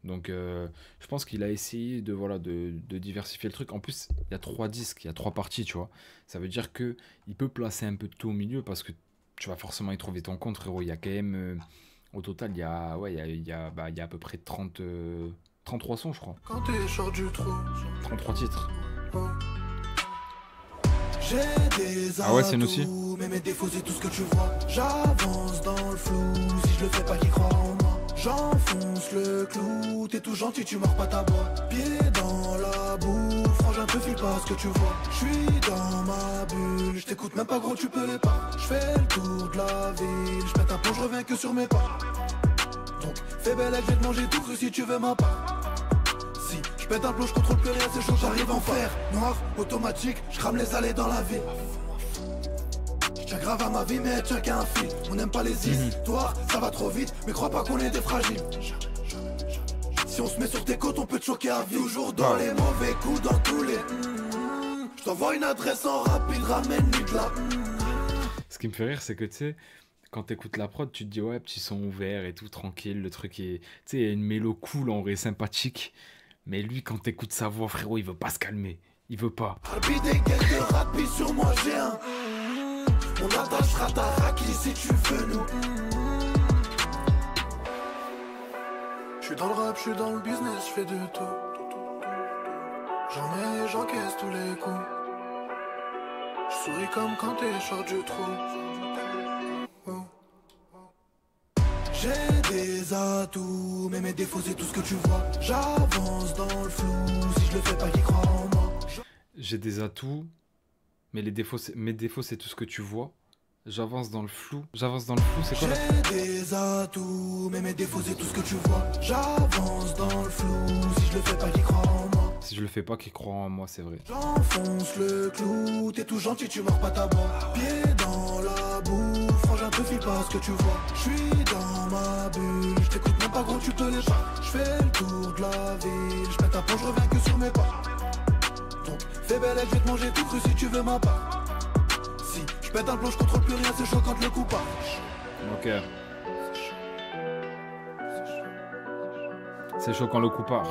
Donc, je pense qu'il a essayé voilà, de diversifier le truc. En plus, il y a 3 disques, il y a 3 parties, tu vois. Ça veut dire que il peut placer un peu de tout au milieu parce que tu vas forcément y trouver ton compte, frérot. Il y a quand même, au total, il y a à peu près 33 sons, je crois. Quand t'es short du trou, 33 titres. j'ai des Ah ouais, c'est une aussi. atouts, mais mes défauts c'est tout ce que tu vois. J'avance dans le flou, si je le fais pas qui croit en moi. J'enfonce le clou, t'es tout gentil, tu mords pas ta boîte. Pied dans la boue, frangin te file pas ce que tu vois. J'suis dans ma bulle, j't'écoute même pas gros, tu peux les pas. J'fais le tour de la ville, j'pète un pont, j'reviens que sur mes pas. Donc fais belle, je vais te manger tout cru si tu veux ma part. Si je pète un plomb, je contrôle plus rien, c'est chaud, j'arrive en fer. Noir, automatique, je crame les allées dans la ville. Tiens grave à ma vie, mais tiens qu'à un fil. On n'aime pas les histoires, ça va trop vite, mais crois pas qu'on est des fragiles. Si on se met sur tes côtes, on peut te choquer à vie. Toujours dans les mauvais coups, dans tous les. Je t'envoie une adresse en rapide, ramène-lui de la. Ce qui me fait rire, c'est que tu sais, quand t'écoutes la prod, tu te dis ouais, petit son ouvert et tout, tranquille, le truc est. Tu sais, il y a une mélo cool, en vrai, sympathique. Mais lui, quand t'écoutes sa voix, frérot, il veut pas se calmer. Il veut pas. Harbi des guettes de rapide sur moi, j'ai un. On attachera ta raclée si tu veux nous. J'suis dans le rap, j'suis dans le business, j'fais de tout. J'en mets, j'encaisse tous les coups. J'souris comme quand t'es short du trou. J'ai des atouts, mais mes défauts c'est tout ce que tu vois. J'avance dans le flou, si je le fais pas qui croit en moi. J'ai des atouts, mais mes défauts, c'est tout ce que tu vois. J'avance dans le flou. C'est quoi là? J'ai des atouts, mais mes défauts c'est tout ce que tu vois. J'avance dans le flou, si je le fais pas qui croit en moi. Si je le fais pas, qui croit en moi, c'est vrai. J'enfonce le clou, t'es tout gentil, tu mords pas ta boîte. Pied dans la boue, frangin te file pas ce que tu vois. J'suis dans ma bulle, j't'écoute même pas gros, tu peux les pas. J'fais le tour de la ville, j'pète un pont, j'reviens que sur mes pas. Donc fais belle, je vais te manger tout cru si tu veux ma part. Si j'pète un plomb, j'contrôle plus rien, c'est chaud quand le coup part. Ok. C'est chaud quand le coup part.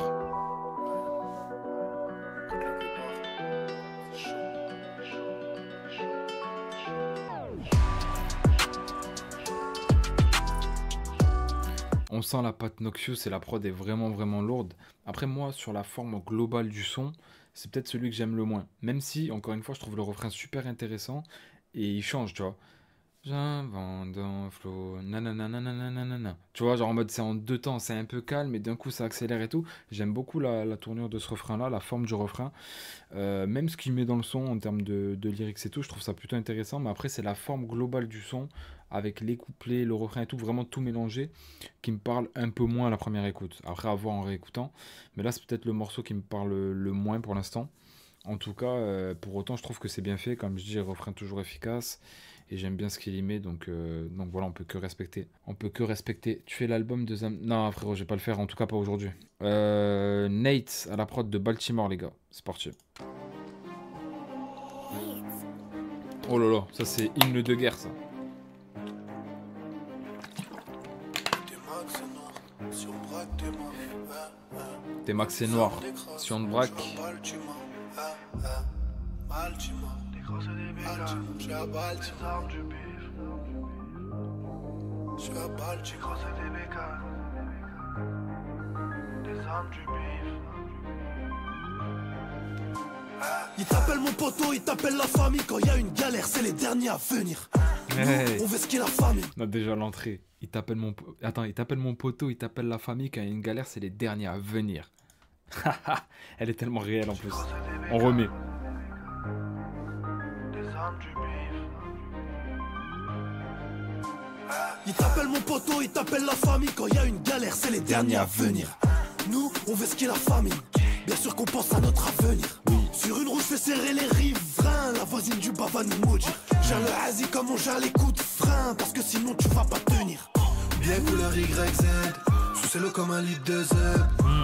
On sent la patte Noxious et la prod est vraiment vraiment lourde. Après moi, sur la forme globale du son, c'est peut-être celui que j'aime le moins. Même si, encore une fois, je trouve le refrain super intéressant et il change, tu vois. J'invente dans flow, nanana. Tu vois, genre en mode c'est en 2 temps, c'est un peu calme et d'un coup ça accélère et tout. J'aime beaucoup la tournure de ce refrain-là, la forme du refrain. Même ce qu'il met dans le son en termes de lyrics et tout, je trouve ça plutôt intéressant. Mais après, c'est la forme globale du son avec les couplets, le refrain et tout, vraiment tout mélangé, qui me parle un peu moins à la première écoute. Après, à voir en réécoutant. Mais là, c'est peut-être le morceau qui me parle le moins pour l'instant. En tout cas, pour autant, je trouve que c'est bien fait. Comme je dis, refrain toujours efficace. Et j'aime bien ce qu'il y met, donc voilà, on peut que respecter. On peut que respecter. Tu fais l'album de Zam... Non, frérot, je vais pas le faire, en tout cas pas aujourd'hui. Nate à la prod de Baltimore, les gars. C'est parti. Oh là là, ça c'est hymne de guerre, ça. T'es max et noir. Si on te braque. Je suis à Baltimore. Je suis à Baltimore. Des armes du bif. Il t'appelle mon poteau, il t'appelle la famille. Quand il y a une galère, c'est les derniers à venir. Hey. On veut ce qu'est la famille. Non, déjà l'entrée. Il t'appelle mon poteau, il t'appelle la famille. Quand il y a une galère, c'est les derniers à venir. Elle est tellement réelle en plus. On remet. Il t'appelle mon poteau, il t'appelle la famille. Quand il y a une galère, c'est les derniers à venir. Nous, on veut ce qu'est la famille. Bien sûr qu'on pense à notre avenir. Sur une roue, je fais serrer les riverains. La voisine du bas va nous maudire. Gère le hasi comme on gère les coups de frein. Parce que sinon tu vas pas tenir. Bien couleur YZ, sous-le comme un litre de Z.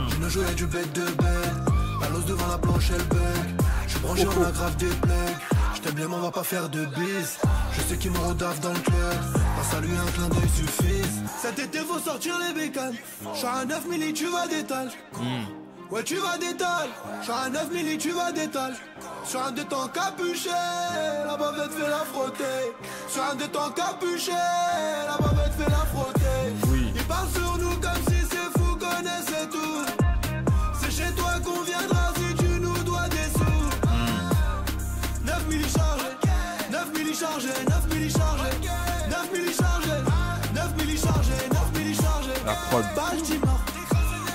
Je ne jouais du bec de bête. La lose devant la planche, elle bug. Je suis branché, on aggrave des blagues. Je t'aime bien mais on va pas faire de bis. Je sais qu'il me rodave dans le club. Grâce à lui un clin d'œil suffit. Cet été faut sortir les bécanes. J'suis à 9 milli tu vas d'étal. Ouais tu vas d'étal. J'suis à 9 milli tu vas d'étal. Sur un de ton capuché, la bavette fait la frotter. Sur un de ton capuché, la bavette fait la frotter. Ils parlent sur nous comme si c'est fou, connaissez tout. C'est chez toi qu'on viendra si tu nous dois des sous. 9 milli chargés, 9 milli chargés, 9 milli chargés, 9 milli chargés, 9 milli chargés, 9 milli chargés. La prod. Baltimore,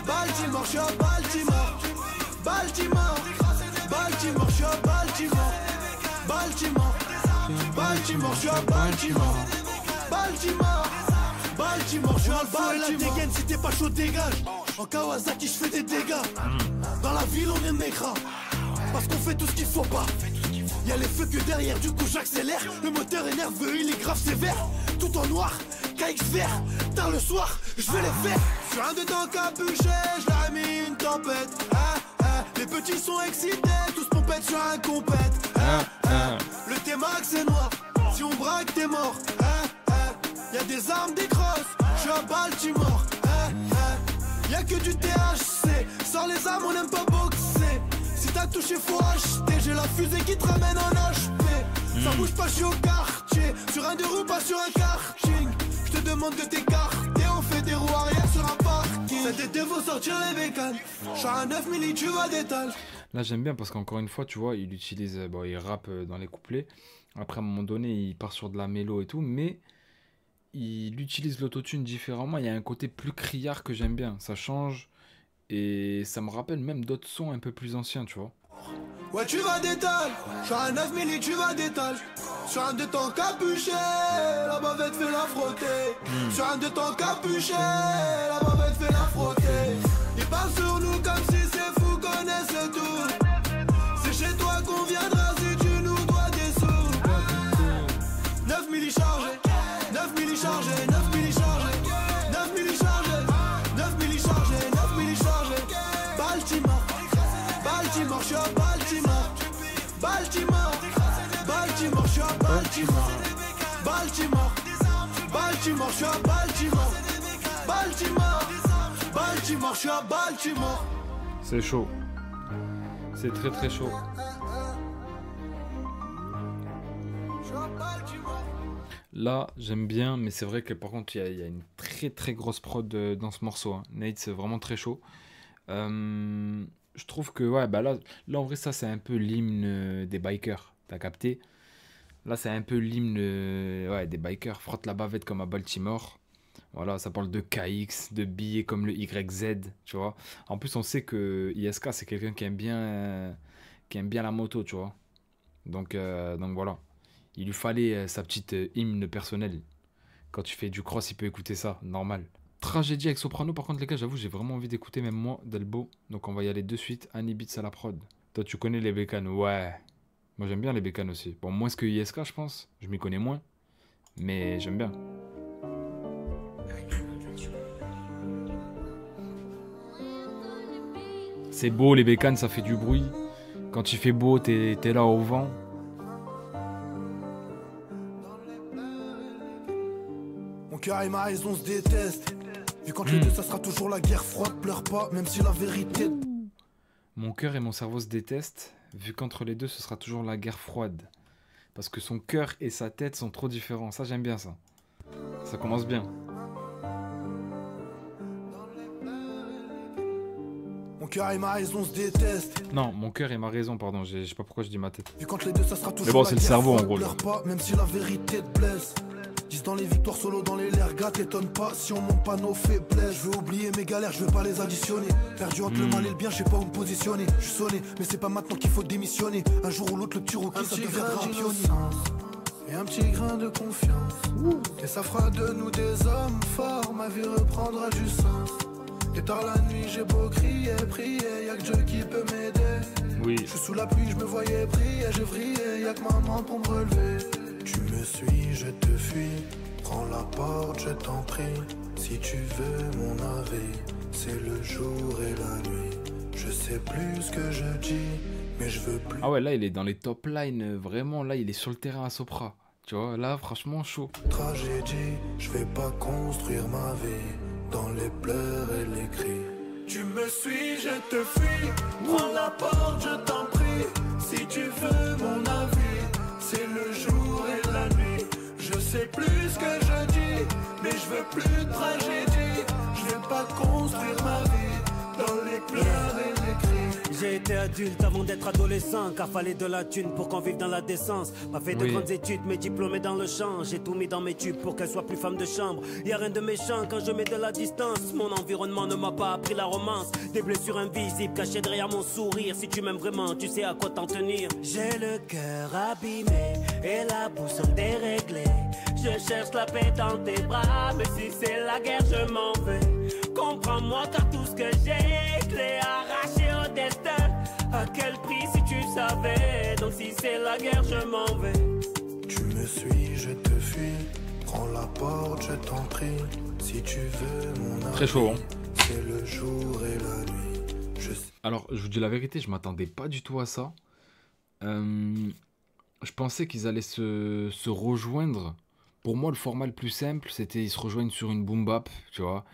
Baltimore, je suis à Baltimore. Baltimore, Baltimore, je suis à Baltimore. Baltimore, Baltimore, je suis à Baltimore. Baltimore, Baltimore, je suis à Baltimore. La dégaine, si t'es pas chaud, dégage. En Kawasaki, je fais des dégâts. Dans la ville, on est mécra. Parce qu'on fait tout ce qu'il faut pas. Y'a les feux que derrière, du coup j'accélère. Le moteur est nerveux, il est grave sévère. Tout en noir, KX vert. Tard le soir, je vais les faire. Sur un de temps capuché, je leur ai mis une tempête. Les petits sont excités, tous pompettes sur un compète. Le T-Max est noir, si on braque t'es mort. Y'a des armes, des crosses, je suis à Baltimore. Y'a que du THC, sans les armes on n'aime pas boxer. Si t'as touché faut acheter, j'ai la fusée qui te ramène en HP. Ça bouge pas, je suis au quartier, sur un deux roues pas sur un karting. Je te demande de t'écarter, on fait des roues arrière sur un parking. Cet été faut sortir les bécanes, j'suis à 9 milli tu vas d'étal. Là j'aime bien parce qu'encore une fois tu vois il utilise, bon il rappe dans les couplets. Après à un moment donné il part sur de la mélo et tout, mais il utilise l'autotune différemment. Il y a un côté plus criard que j'aime bien, ça change. Et ça me rappelle même d'autres sons un peu plus anciens, tu vois. Ouais tu vas d'étal, j'suis à 9 milli tu vas d'étal. Sur un de ton capuché, la bavette fait la frotter. Sur un de ton capuché, la bavette fait la frotter. Ils parlent sur nous comme si c'est fou, connaissez tout. C'est chez toi qu'on viendra si tu nous dois des sous. 9 milli chargés, 9 milli chargés, 9 milli chargés, 9 milli chargés, 9 milli chargés, 9 milli chargés. Baltimore, Baltimore, je suis à Baltimore. Baltimore, Baltimore, je suis à Baltimore. Baltimore, Baltimore, je suis à Baltimore. Baltimore, Baltimore, je suis à Baltimore. C'est chaud. C'est très très chaud. Là, j'aime bien, mais c'est vrai que par contre, il y a une très très grosse prod dans ce morceau. Hein. Nate, c'est vraiment très chaud. Je trouve que, ouais, bah là en vrai, ça, c'est un peu l'hymne des bikers. T'as capté? Là, c'est un peu l'hymne ouais, des bikers. Frotte la bavette comme à Baltimore. Voilà, ça parle de KX, de billets comme le YZ, tu vois. En plus, on sait que ISK, c'est quelqu'un qui aime bien la moto, tu vois. Donc voilà. Il lui fallait sa petite hymne personnelle. Quand tu fais du cross, il peut écouter ça, normal. Tragédie avec Soprano, par contre, les gars, j'avoue, j'ai vraiment envie d'écouter, même moi, Delbo. Donc on va y aller de suite. Annie Beats à la prod. Toi, tu connais les bécanes? Ouais. Moi, j'aime bien les bécanes aussi. Bon, moins que ISK, je pense. Je m'y connais moins. Mais j'aime bien. C'est beau, les bécanes, ça fait du bruit. Quand il fait beau, t'es là au vent. Mon cœur et ma raison se détestent. Vu qu'entre les deux, ça sera toujours la guerre froide. Pleure pas, même si la vérité. Mon cœur et mon cerveau se détestent. Vu qu'entre les deux, ce sera toujours la guerre froide. Parce que son cœur et sa tête sont trop différents. Ça, j'aime bien ça. Ça commence bien. Mon cœur et ma raison se détestent. Non, mon cœur et ma raison, pardon. Je sais pas pourquoi je dis ma tête. Vu qu'entre les deux, ça sera toujours mais bon, la c'est le guerre cerveau, en froide. gros. Pleure pas, même si la vérité te blesse. 10 dans les victoires, solo dans les lairs, gars, t'étonne pas si on monte pas nos faiblesses. Je veux oublier mes galères, je veux pas les additionner. Perdu entre le mal et le bien, je sais pas où me positionner. Je suis sonné, mais c'est pas maintenant qu'il faut démissionner. Un jour ou l'autre, le petit rookie, ça deviendra un pionnier. Et un petit grain de confiance. Et ça fera de nous des hommes forts, ma vie reprendra du sens. Et tard la nuit, j'ai beau crier, prier, y'a que Dieu qui peut m'aider. Oui. Je suis sous la pluie, je me voyais prier, j'ai vrillé, y'a que maman pour me relever. Tu me suis, je te fuis, prends la porte, je t'en prie. Si tu veux mon avis, c'est le jour et la nuit. Je sais plus ce que je dis, mais je veux plus. Ah ouais, là, il est dans les top lines. Vraiment, là, il est sur le terrain à Sopra. Tu vois, là, franchement, chaud. Tragédie, je vais pas construire ma vie dans les pleurs et les cris. Tu me suis, je te fuis. Prends la porte, je t'en prie. Si tu veux mon avis, c'est le jour et la nuit. Je sais plus ce que je dis, mais je veux plus de tragédie. Je vais pas construire ma vie dans les pleurs et les cris. J'ai été adulte avant d'être adolescent, car fallait de la thune pour qu'on vive dans la décence. Pas fait de Oui. grandes études, mais diplômé dans le champ. J'ai tout mis dans mes tubes pour qu'elle soit plus femme de chambre. Y'a rien de méchant quand je mets de la distance. Mon environnement ne m'a pas appris la romance. Des blessures invisibles cachées derrière mon sourire. Si tu m'aimes vraiment, tu sais à quoi t'en tenir. J'ai le cœur abîmé et la boussole déréglée. Je cherche la paix dans tes bras, mais si c'est la guerre, je m'en vais. Comprends-moi car tout ce que j'ai, je l'ai arraché au destin. À quel prix si tu savais? Donc si c'est la guerre, je m'en vais. Tu me suis, je te fuis. Prends la porte, je t'en prie. Si tu veux mon avis, Très chaud, hein. c'est le jour et la nuit. Je sais. Alors, je vous dis la vérité, je m'attendais pas du tout à ça. Je pensais qu'ils allaient se rejoindre. Pour moi, le format le plus simple, c'était ils se rejoignent sur une boom bap, tu vois.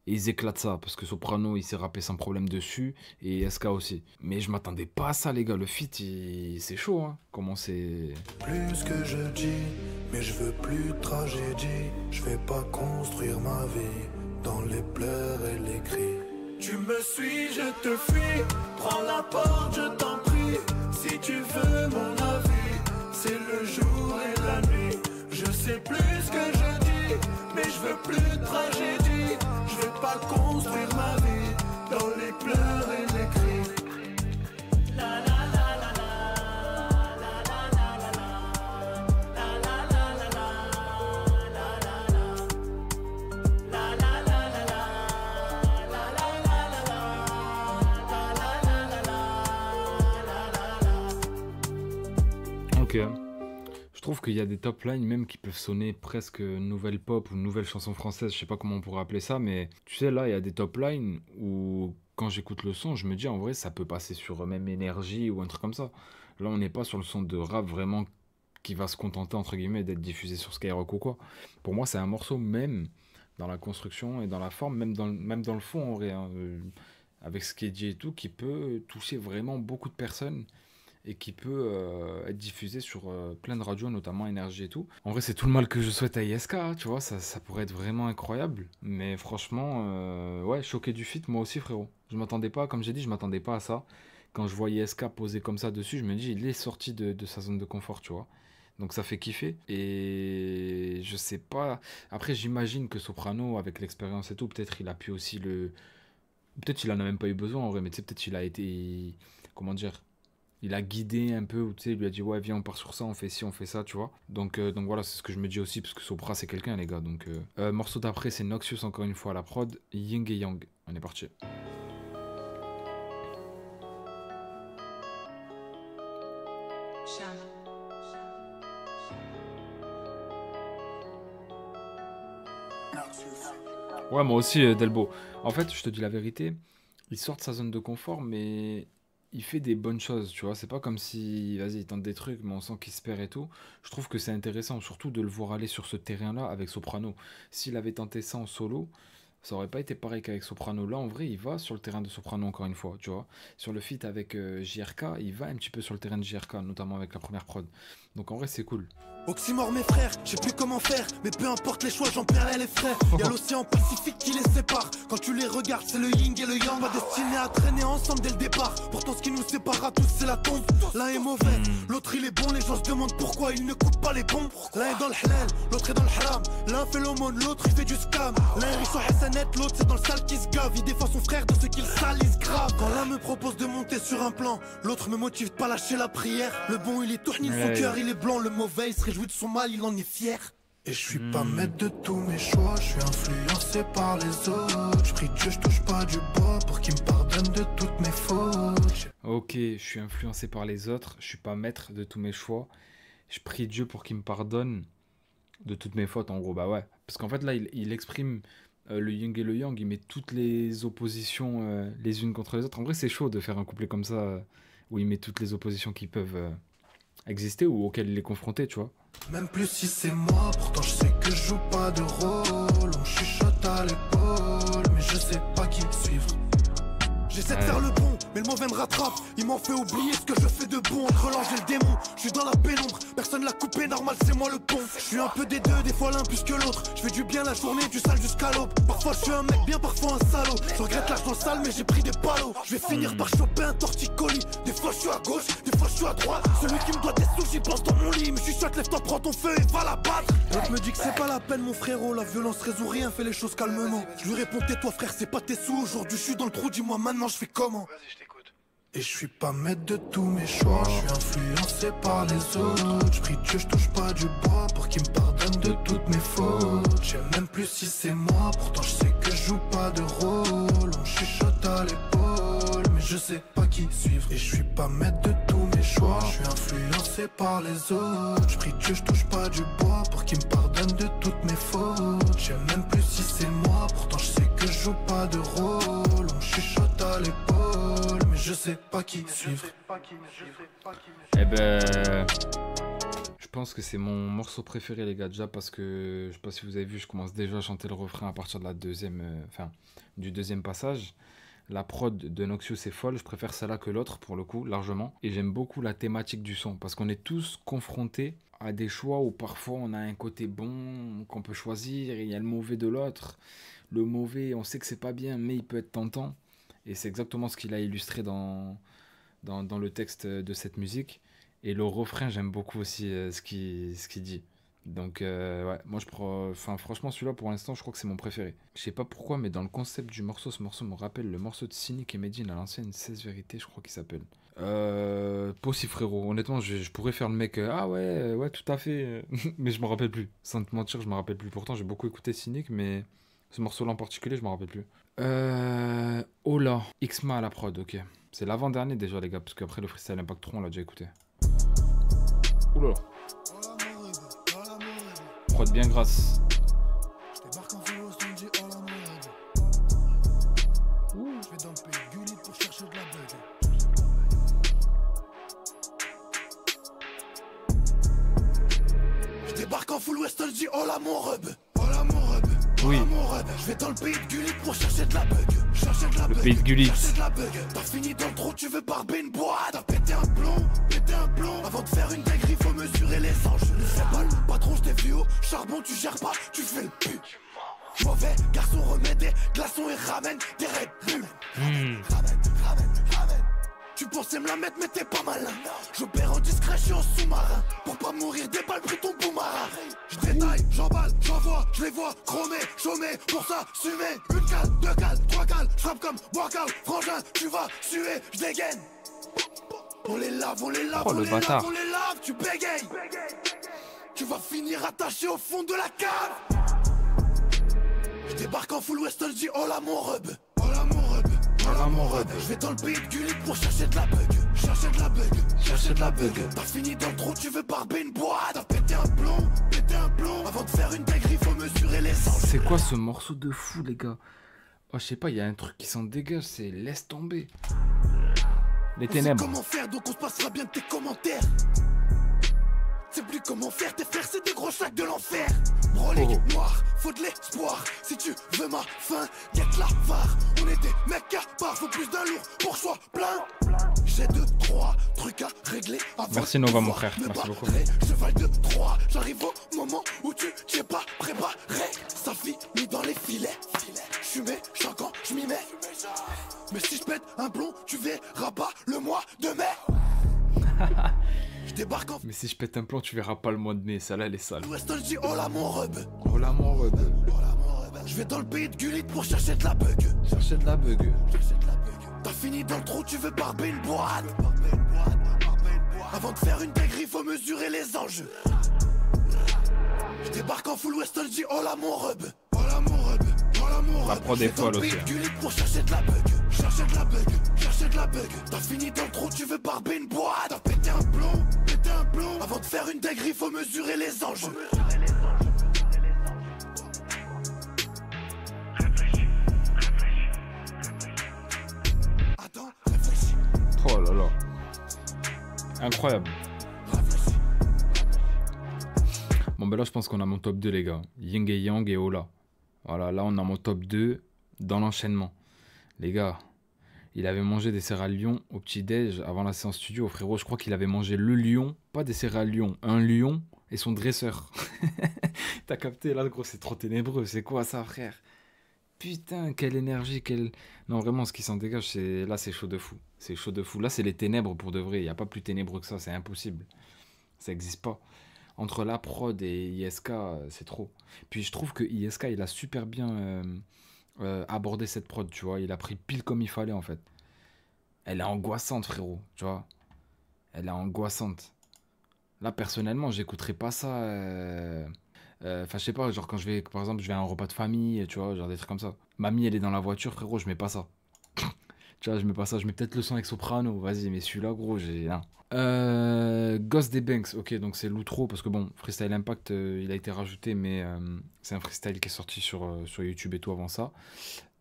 Et ils éclatent ça, parce que Soprano, il s'est rappé sans problème dessus, et SK aussi. Mais je m'attendais pas à ça, les gars. Le feat, c'est chaud, hein. Comment c'est... Plus que je dis, mais je veux plus de tragédie. Je vais pas construire ma vie dans les pleurs et les cris. Tu me suis, je te fuis. Prends la porte, je t'en prie. Si tu veux mon avis, c'est le jour et la nuit. Je sais plus ce que je dis, mais je veux plus de tragédie. Je vais pas construire ma vie dans les pleurs et les cris. Ok. Je trouve qu'il y a des top lines même qui peuvent sonner presque nouvelle pop ou nouvelle chanson française, je sais pas comment on pourrait appeler ça, mais tu sais, là, il y a des top lines où quand j'écoute le son, je me dis en vrai, ça peut passer sur même énergie ou un truc comme ça. Là, on n'est pas sur le son de rap vraiment qui va se contenter, entre guillemets, d'être diffusé sur Skyrock ou quoi. Pour moi, c'est un morceau même dans la construction et dans la forme, même dans le fond, en vrai, hein, avec ce qui est dit et tout, qui peut toucher vraiment beaucoup de personnes et qui peut être diffusé sur plein de radios, notamment Énergie et tout. En vrai, c'est tout le mal que je souhaite à ISK, hein, tu vois, ça pourrait être vraiment incroyable. Mais franchement, ouais, choqué du feat, moi aussi, frérot. Je m'attendais pas, comme j'ai dit, je m'attendais pas à ça. Quand je vois ISK posé comme ça dessus, je me dis, il est sorti de sa zone de confort, tu vois. Donc ça fait kiffer. Et je sais pas. Après, j'imagine que Soprano, avec l'expérience et tout, peut-être il a pu aussi le. Peut-être il en a même pas eu besoin en vrai, mais tu sais, peut-être il a été. Comment dire? Il a guidé un peu, ou tu sais, il lui a dit ouais viens on part sur ça, on fait ci, on fait ça, tu vois. Donc voilà, c'est ce que je me dis aussi, parce que Sopra c'est quelqu'un les gars. Donc morceau d'après c'est Noxious encore une fois à la prod, Ying et Yang. On est parti. Ouais moi aussi Delbo. En fait je te dis la vérité, il sort de sa zone de confort mais il fait des bonnes choses, tu vois. C'est pas comme si, vas-y, il tente des trucs, mais on sent qu'il se perd et tout. Je trouve que c'est intéressant, surtout de le voir aller sur ce terrain-là avec Soprano. S'il avait tenté ça en solo, ça aurait pas été pareil qu'avec Soprano. Là, en vrai, il va sur le terrain de Soprano encore une fois, tu vois. Sur le feat avec JRK, il va un petit peu sur le terrain de JRK, notamment avec la première prod. Donc en vrai, c'est cool. Oxymore mes frères, je sais plus comment faire, mais peu importe les choix, j'en perds les frères. Y'a l'océan Pacifique qui les sépare. Quand tu les regardes, c'est le yin et le yang. Pas destinés à traîner ensemble dès le départ. Pourtant, ce qui nous sépare à tous, c'est la tombe. L'un est mauvais, l'autre il est bon. Les gens se demandent pourquoi il ne coupe pas les bons. L'un est dans le halal, l'autre est dans le haram. L'un fait l'aumône, l'autre il fait du scam. L'un est riche au Hassanet, l'autre c'est dans le sale qui se gave. Il défend son frère de ce qu'il salisse grave. Quand l'un me propose de monter sur un plan, l'autre me motive de pas lâcher la prière. Le bon il est tourné, son cœur il est blanc. Le mauvais il se réjouit de son mal, il en est fier. Et je suis pas maître de tous mes choix, je suis influencé par les autres. Je prie Dieu, je touche pas du bois pour qu'il me pardonne de toutes mes fautes. Ok, je suis influencé par les autres, je suis pas maître de tous mes choix. Je prie Dieu pour qu'il me pardonne de toutes mes fautes, en gros, bah ouais. Parce qu'en fait, là, il exprime le yin et le yang, il met toutes les oppositions les unes contre les autres. En vrai, c'est chaud de faire un couplet comme ça où il met toutes les oppositions qui peuvent exister ou auxquelles il est confronté, tu vois. Même plus si c'est moi, pourtant je sais que je joue pas de rôle. On me chuchote à l'épaule, mais je sais pas qui suivre. J'essaie de faire le bon, mais le mauvais me rattrape. Il m'en fait oublier ce que je fais de bon. Entre l'ange et le démon, je suis dans la pénombre. Personne l'a coupé, normal c'est moi le pont. Je suis un peu des deux, des fois l'un plus que l'autre. Je fais du bien la journée, du sale jusqu'à l'aube. Parfois je suis un mec bien, parfois un salaud. Je regrette l'argent sale, mais j'ai pris des palos. Je vais finir par choper un torticolis. Des fois je suis à gauche, des fois je suis à droite. Celui qui me doit des sous, j'y pense dans mon lit. Mais je suis chouette, lève-toi, prends ton feu et va la battre. L'autre me dit que c'est pas la peine mon frérot. La violence résout rien, fais les choses calmement. Je lui réponds tais-toi frère, c'est pas tes sous. Aujourd'hui je suis dans le trou, dis-moi maintenant je fais comment. Et je suis pas maître de tous mes choix, je suis influencé par les autres. Je prie Dieu, je touche pas du bois pour qu'il me pardonne de toutes mes fautes. Je sais même plus si c'est moi, pourtant je sais que je joue pas de rôle. On me chuchote à l'épaule, mais je sais pas qui suivre. Et je suis pas maître de tous mes choix, je suis influencé par les autres. Je prie Dieu, je touche pas du bois pour qu'il me pardonne de toutes mes fautes. Je sais même plus si c'est moi, pourtant je sais que je joue pas de rôle. On me chuchote à l'épaule, mais je sais pas qui suivre. Eh ben, je pense que c'est mon morceau préféré les gars, déjà parce que je sais pas si vous avez vu, je commence déjà à chanter le refrain à partir de la deuxième, du deuxième passage. La prod de Noxious est folle, je préfère celle-là que l'autre pour le coup, largement. Et j'aime beaucoup la thématique du son, parce qu'on est tous confrontés à des choix où parfois on a un côté bon qu'on peut choisir, et il y a le mauvais de l'autre. Le mauvais, on sait que c'est pas bien, mais il peut être tentant. Et c'est exactement ce qu'il a illustré dans le texte de cette musique. Et le refrain, j'aime beaucoup aussi ce qu'il dit. Donc, ouais, moi, franchement, celui-là, pour l'instant, je crois que c'est mon préféré. Je sais pas pourquoi, mais dans le concept du morceau, ce morceau me rappelle le morceau de Cynic et Medine à l'ancienne 16 Vérités, je crois qu'il s'appelle. Possi, frérot. Honnêtement, je pourrais faire le mec, ah ouais, tout à fait. Mais je me rappelle plus. Sans te mentir, je me rappelle plus. Pourtant, j'ai beaucoup écouté Cynic, mais ce morceau-là en particulier, je me rappelle plus. Ola, Xma à la prod, ok. C'est l'avant-dernier déjà, les gars, parce qu'après le Freestyle Impact 3, on l'a déjà écouté. Oula. Prod bien grasse. Je débarque en full West, je dis oh là mon rub. Oh là mon rub. Oui. Je vais dans le pays de Gullit pour chercher de la bug. Chercher de la Le bug. pays de Gullit. Chercher de la bug. T'as fini dans le trou, tu veux barber une boîte. T'as pété un plomb. Avant de faire une dinguerie, faut mesurer les anges. Ne fais pas le patron, je t'ai vu au charbon, tu gères pas, tu fais le pu. Mauvais garçon, remets des glaçons et ramène des Red Bull. Ramène. Tu pensais me la mettre, mais t'es pas malin. J'opère en discret, je suis en sous-marin. Pour pas mourir des balles, pris ton boomerang. Je détaille, j'emballe, j'envoie, je les vois, chromés, chômés, pour ça, sumer. Une cale, deux cales, trois cales, je frappe comme workout, frangin, tu vas suer, je dégaine. On les lave, Oh, on le les bâtard. lave, tu bégayes. Tu vas finir attaché au fond de la cave. Je débarque en full West, je dis oh là mon rub. Oh là mon rub. Je vais dans le pays de Gullit pour chercher de la bug. Chercher de la bug. T'as fini dans le trou, tu veux barber une boîte. T'as pété un plomb. Avant de faire une dinguerie, faut mesurer les anges. C'est quoi ce morceau de fou, les gars? Oh, je sais pas, il y a un truc qui s'en dégage, c'est laisse tomber. Les On sait ténèbres. comment faire, donc on se passera bien de tes commentaires. C'est plus comment faire, tes frères c'est des gros sacs de l'enfer. Brolique noir, faut de l'espoir. Si tu veux ma fin, guette la var. On est des mecs à part, faut plus d'un lourd pour soi plein. J'ai 2-3 trucs à régler avant. Merci Nova, de mon voir frère, me merci beaucoup. barrer. Cheval de 3, j'arrive au moment où tu t'y es pas préparé. Ça finit dans les filets. Je suis méchant quand je m'y mets. Mais si je pète un plomb, tu verras pas le mois de mai. Je débarque en Mais si je pète un plomb, tu verras pas le mois de mai. Celle-là, elle est sale. Weston, je dis oh là mon rub. Oh là, mon rub. Je vais dans le pays de Gullit pour chercher de la bug. Chercher de la bug. T'as fini dans le trou, tu veux barber une boîte. Avant de faire une dinguerie, faut mesurer les enjeux. Je débarque en full Weston, je dis oh là mon rub. Oh là mon rub. La prod est folle aussi. Pour chercher de la bug. Chercher de la bug. T'as fini dans le trou, tu veux barber une boîte. T'as pété un plomb. Avant de faire une dinguerie, faut mesurer les enjeux. Attends, réfléchis. Oh là là. Incroyable. Bon, ben là, je pense qu'on a mon top 2, les gars. Ying et Yang et Ola. Voilà, là, on a mon top 2 dans l'enchaînement. Les gars, il avait mangé des céréales lion au petit-déj avant la séance studio. Frérot, je crois qu'il avait mangé le lion, pas des céréales lion, un lion et son dresseur. T'as capté, là, gros, c'est trop ténébreux. C'est quoi ça, frère? Putain, quelle énergie, quelle... Non, vraiment, ce qui s'en dégage, c'est... Là, c'est chaud de fou. C'est chaud de fou. Là, c'est les ténèbres pour de vrai. Il n'y a pas plus ténébreux que ça, c'est impossible. Ça n'existe pas. Entre la prod et ISK, c'est trop. Puis je trouve que ISK, il a super bien abordé cette prod, tu vois. Il a pris pile comme il fallait, en fait. Elle est angoissante, frérot, tu vois. Elle est angoissante. Là, personnellement, j'écouterais pas ça... Enfin, je sais pas, genre quand je vais, par exemple, je vais à un repas de famille, tu vois, genre des trucs comme ça. Mamie, elle est dans la voiture, frérot, je mets pas ça. Tu vois, je mets pas ça, je mets peut-être le son avec soprano, vas-y, mais celui-là, gros, j'ai... Hein. Ghost des Banks, ok, donc c'est l'outro, parce que bon, Freestyle Impact, il a été rajouté, mais c'est un freestyle qui est sorti sur YouTube et tout avant ça.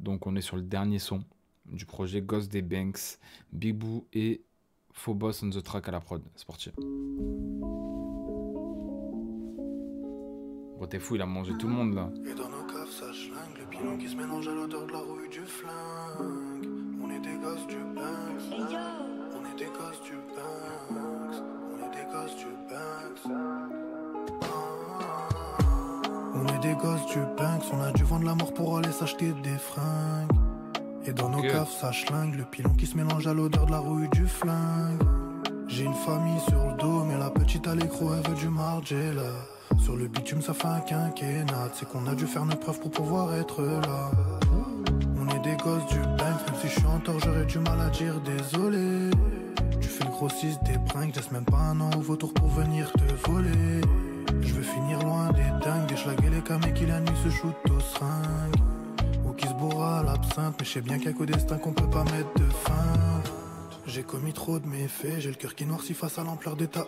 Donc on est sur le dernier son du projet Ghost des Banks, Big Boo et Phobos on the track à la prod. C'est parti. Bon, t'es fou, il a mangé tout le monde là. Et dans nos caves, ça schlingue, le pilon qui se mélange à l'odeur de la rouille du flingue. On est des gosses du Banks. On est des gosses du Banks. On est des gosses du Banks. On est des gosses du Banks. On a dû vendre la mort pour aller s'acheter des fringues. Et dans nos caves, ça schlingue, le pilon qui se mélange à l'odeur de la rouille du flingue. J'ai une famille sur le dos, mais la petite à l'écro, elle veut du Margiela. Sur le bitume ça fait un quinquennat. C'est qu'on a dû faire nos preuves pour pouvoir être là. On est des gosses du Banks. Même si je suis en tort j'aurais du mal à dire désolé. Tu fais le grossiste des pranks. Laisse même pas un an au vautour pour venir te voler. Je veux finir loin des dingues. Des schlags et les camés qui la nuit se shootent aux seringues. Ou qui se bourra à l'absinthe. Mais je sais bien qu'il y a qu'au destin qu'on peut pas mettre de fin. J'ai commis trop de méfaits. J'ai le cœur qui noircit face à l'ampleur des Taal.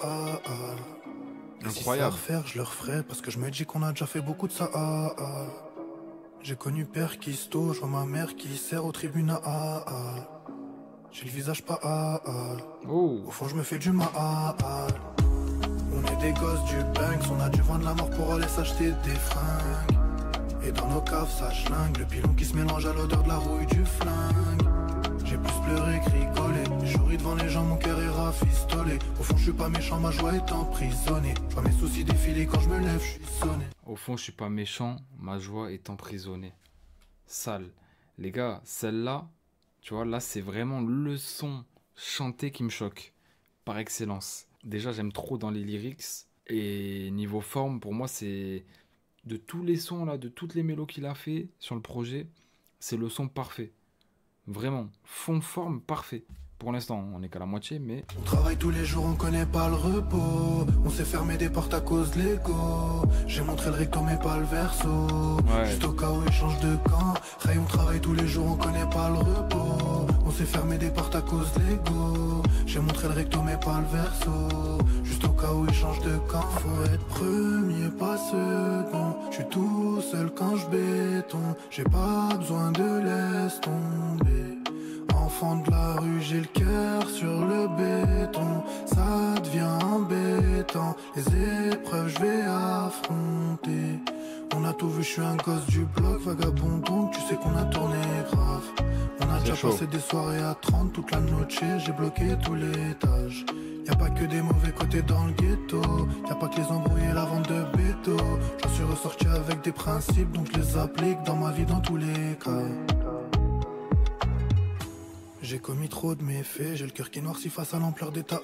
Incroyable. Si c'est à refaire, je le referai parce que je me dis qu'on a déjà fait beaucoup de ça. J'ai connu Père Kisto, je vois ma mère qui sert au tribunal. J'ai le visage pas au fond je me fais du mal. On est des gosses du Banks, on a dû vendre la mort pour aller s'acheter des fringues. Et dans nos caves ça schlingue, le pilon qui se mélange à l'odeur de la rouille du flingue. J'ai plus pleuré que rigolé. Je ris devant les gens, mon cœur est rafistolé. Au fond, je suis pas méchant, ma joie est emprisonnée. Je vois mes soucis défiler quand je me lève, je suis sonné. Au fond, je suis pas méchant, ma joie est emprisonnée. Sale. Les gars, celle-là, tu vois, là, c'est vraiment le son chanté qui me choque. Par excellence. Déjà, j'aime trop dans les lyrics. Et niveau forme, pour moi, c'est... De tous les sons, là, de toutes les mélos qu'il a fait sur le projet, c'est le son parfait. Vraiment, fond, forme, parfait. Pour l'instant, on n'est qu'à la moitié, mais... On travaille tous les jours, on connaît pas le repos. On s'est fermé des portes à cause de l'ego. J'ai montré le recto, mais pas le verso. Ouais. Juste au cas où échange de camp. Ray, on travaille tous les jours, on connaît pas le repos. On s'est fermé des portes à cause de l'ego. J'ai montré le recto, mais pas le verso. Juste au cas où échange de camp. Faut être premier, pas second. Je suis tout seul quand je béton. J'ai pas besoin de laisse tomber. Enfant de la rue, j'ai le cœur sur le béton. Ça devient embêtant. Les épreuves, je vais affronter. On a tout vu, je suis un gosse du bloc, vagabond, donc tu sais qu'on a tourné grave. On a déjà passé des soirées à 30 toute la noche. J'ai bloqué tous les étages. Y'a pas que des mauvais côtés dans le ghetto. Y'a pas que les embrouilles et la vente de béto. J'en suis ressorti avec des principes, donc je les applique dans ma vie dans tous les cas. J'ai commis trop de méfaits, j'ai le cœur qui noircit face à l'ampleur des Taal.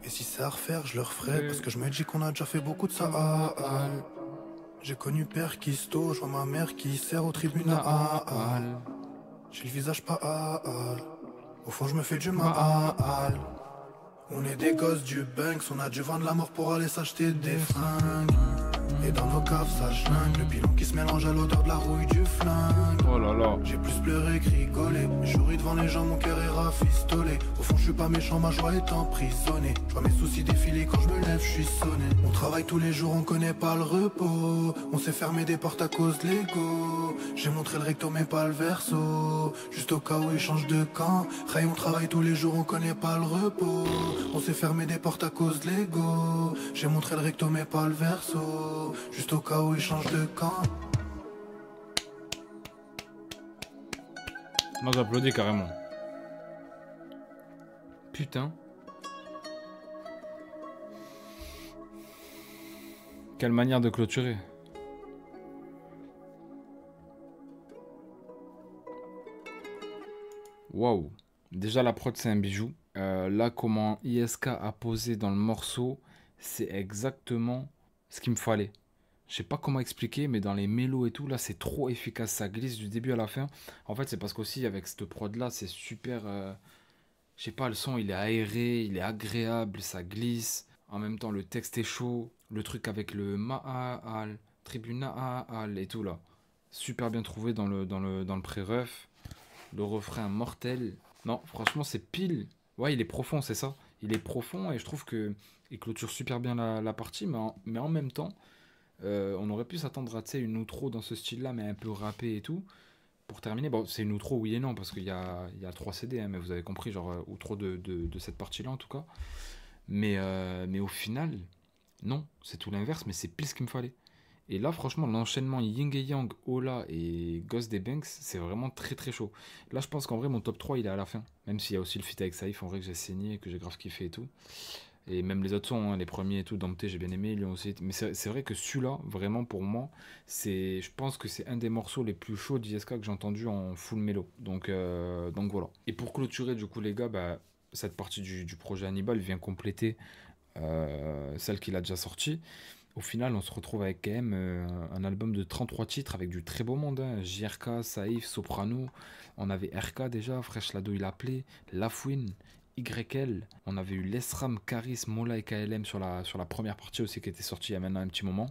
Et si c'est à refaire, je le referai, parce que je me dis qu'on a déjà fait beaucoup de ça. J'ai connu Père Kisto, je vois ma mère qui sert au tribunal. J'ai le visage pas au fond je me fais du mal. On est des gosses du Banks, on a dû vendre la mort pour aller s'acheter des fringues. Et dans nos caves ça schlingue, le pilon qui se mélange à l'odeur de la rouille du flingue. Oh là là. va. J'ai plus pleuré que rigolé. Je souris devant les gens, mon cœur est rafistolé. Au fond, je suis pas méchant, ma joie est emprisonnée. Je vois mes soucis défiler quand je me lève, je suis sonné. On travaille tous les jours, on connaît pas le repos. On s'est fermé des portes à cause de l'ego. J'ai montré le recto, mais pas le verso. Juste au cas où ils changent de camp. Ray, on travaille tous les jours, on connaît pas le repos. On s'est fermé des portes à cause de l'ego. J'ai montré le recto, mais pas le verso. Juste au cas où ils changent de camp. Moi j'applaudis carrément. Putain. Quelle manière de clôturer. Waouh. Déjà la prod c'est un bijou. Là comment ISK a posé dans le morceau, c'est exactement ce qu'il me fallait. Je sais pas comment expliquer, mais dans les mélos et tout, là, c'est trop efficace. Ça glisse du début à la fin. En fait, c'est parce qu'aussi, avec cette prod-là, c'est super... je sais pas, le son, il est aéré, il est agréable, ça glisse. En même temps, le texte est chaud. Le truc avec le Ma'al, Tribunal et tout, là. Super bien trouvé dans le pré-ref. Le refrain mortel. Non, franchement, c'est pile... Ouais, il est profond, c'est ça. Il est profond et je trouve que il clôture super bien la partie, mais en même temps... on aurait pu s'attendre à une outro dans ce style-là, mais un peu rappé et tout. Pour terminer, bon, c'est une outro oui et non, parce qu'il y a 3 CD, hein, mais vous avez compris, genre outro de cette partie-là en tout cas. Mais au final, non, c'est tout l'inverse, mais c'est pile ce qu'il me fallait. Et là, franchement, l'enchaînement Ying et Yang, Ola et Ghost des Banks, c'est vraiment très très chaud. Là, je pense qu'en vrai, mon top 3, il est à la fin. Même s'il y a aussi le feat avec Saïf, en vrai, que j'ai saigné, que j'ai grave kiffé et tout. Et même les autres sons, hein, les premiers et tout, Dompté, j'ai bien aimé, Lyon aussi. Mais c'est vrai que celui-là, vraiment pour moi, je pense que c'est un des morceaux les plus chauds d'ISK que j'ai entendu en full mélo. Donc voilà. Et pour clôturer, du coup, les gars, bah, cette partie du projet Hannibal vient compléter celle qu'il a déjà sortie. Au final, on se retrouve avec quand même un album de 33 titres avec du très beau monde. Hein. JRK, Saïf, Soprano. On avait RK déjà, Fresh Lado il appelait, Lafouine. YL, on avait eu Lesram, Karis, Mola et KLM sur la première partie aussi qui était sortie il y a maintenant un petit moment.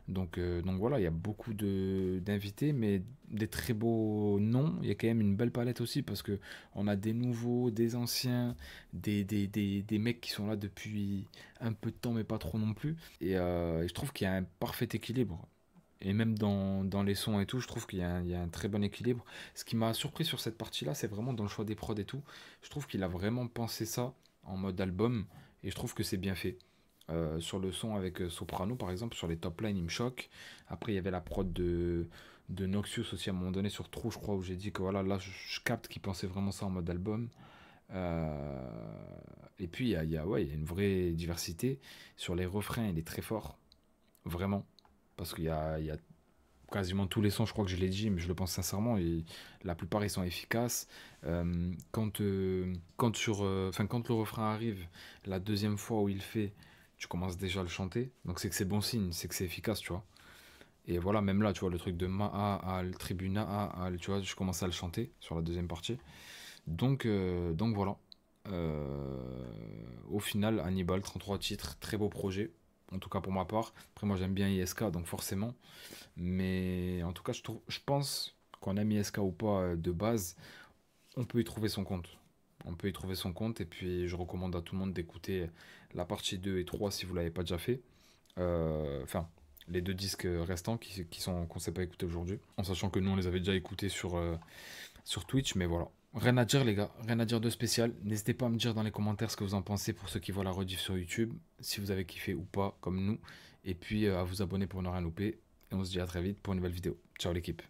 Donc voilà, il y a beaucoup d'invités, mais des très beaux noms. Il y a quand même une belle palette aussi parce que on a des nouveaux, des anciens, des mecs qui sont là depuis un peu de temps, mais pas trop non plus. Et je trouve qu'il y a un parfait équilibre. Et même dans les sons et tout, je trouve qu'il y a un très bon équilibre. Ce qui m'a surpris sur cette partie-là, c'est vraiment dans le choix des prods et tout. Je trouve qu'il a vraiment pensé ça en mode album. Et je trouve que c'est bien fait. Sur le son avec Soprano, par exemple, sur les top lines, il me choque. Après, il y avait la prod de Noxious aussi à un moment donné sur True, je crois, où j'ai dit que voilà, là, je capte qu'il pensait vraiment ça en mode album. Et puis, il y a une vraie diversité. Sur les refrains, il est très fort. Vraiment. Parce qu'il y a quasiment tous les sons, je crois que je l'ai dit, mais je le pense sincèrement, et la plupart ils sont efficaces. Quand le refrain arrive, la deuxième fois où il fait, tu commences déjà à le chanter, donc c'est que c'est bon signe, c'est que c'est efficace, tu vois. Et voilà, même là, tu vois, le truc de Ma'al, Tribunal, tu vois, je commence à le chanter sur la deuxième partie. Donc voilà. Au final, Hannibal, 33 titres, très beau projet. En tout cas pour ma part. Après moi j'aime bien ISK donc forcément. Mais en tout cas je pense qu'on aime ISK ou pas de base, on peut y trouver son compte. On peut y trouver son compte et puis je recommande à tout le monde d'écouter la partie 2 et 3 si vous ne l'avez pas déjà fait. Enfin, les 2 disques restants qu'on ne s'est pas écoutés aujourd'hui. En sachant que nous on les avait déjà écoutés sur Twitch, mais voilà. Rien à dire les gars, rien à dire de spécial. N'hésitez pas à me dire dans les commentaires ce que vous en pensez pour ceux qui voient la rediff sur YouTube, si vous avez kiffé ou pas comme nous. Et puis à vous abonner pour ne rien louper. Et on se dit à très vite pour une nouvelle vidéo. Ciao l'équipe.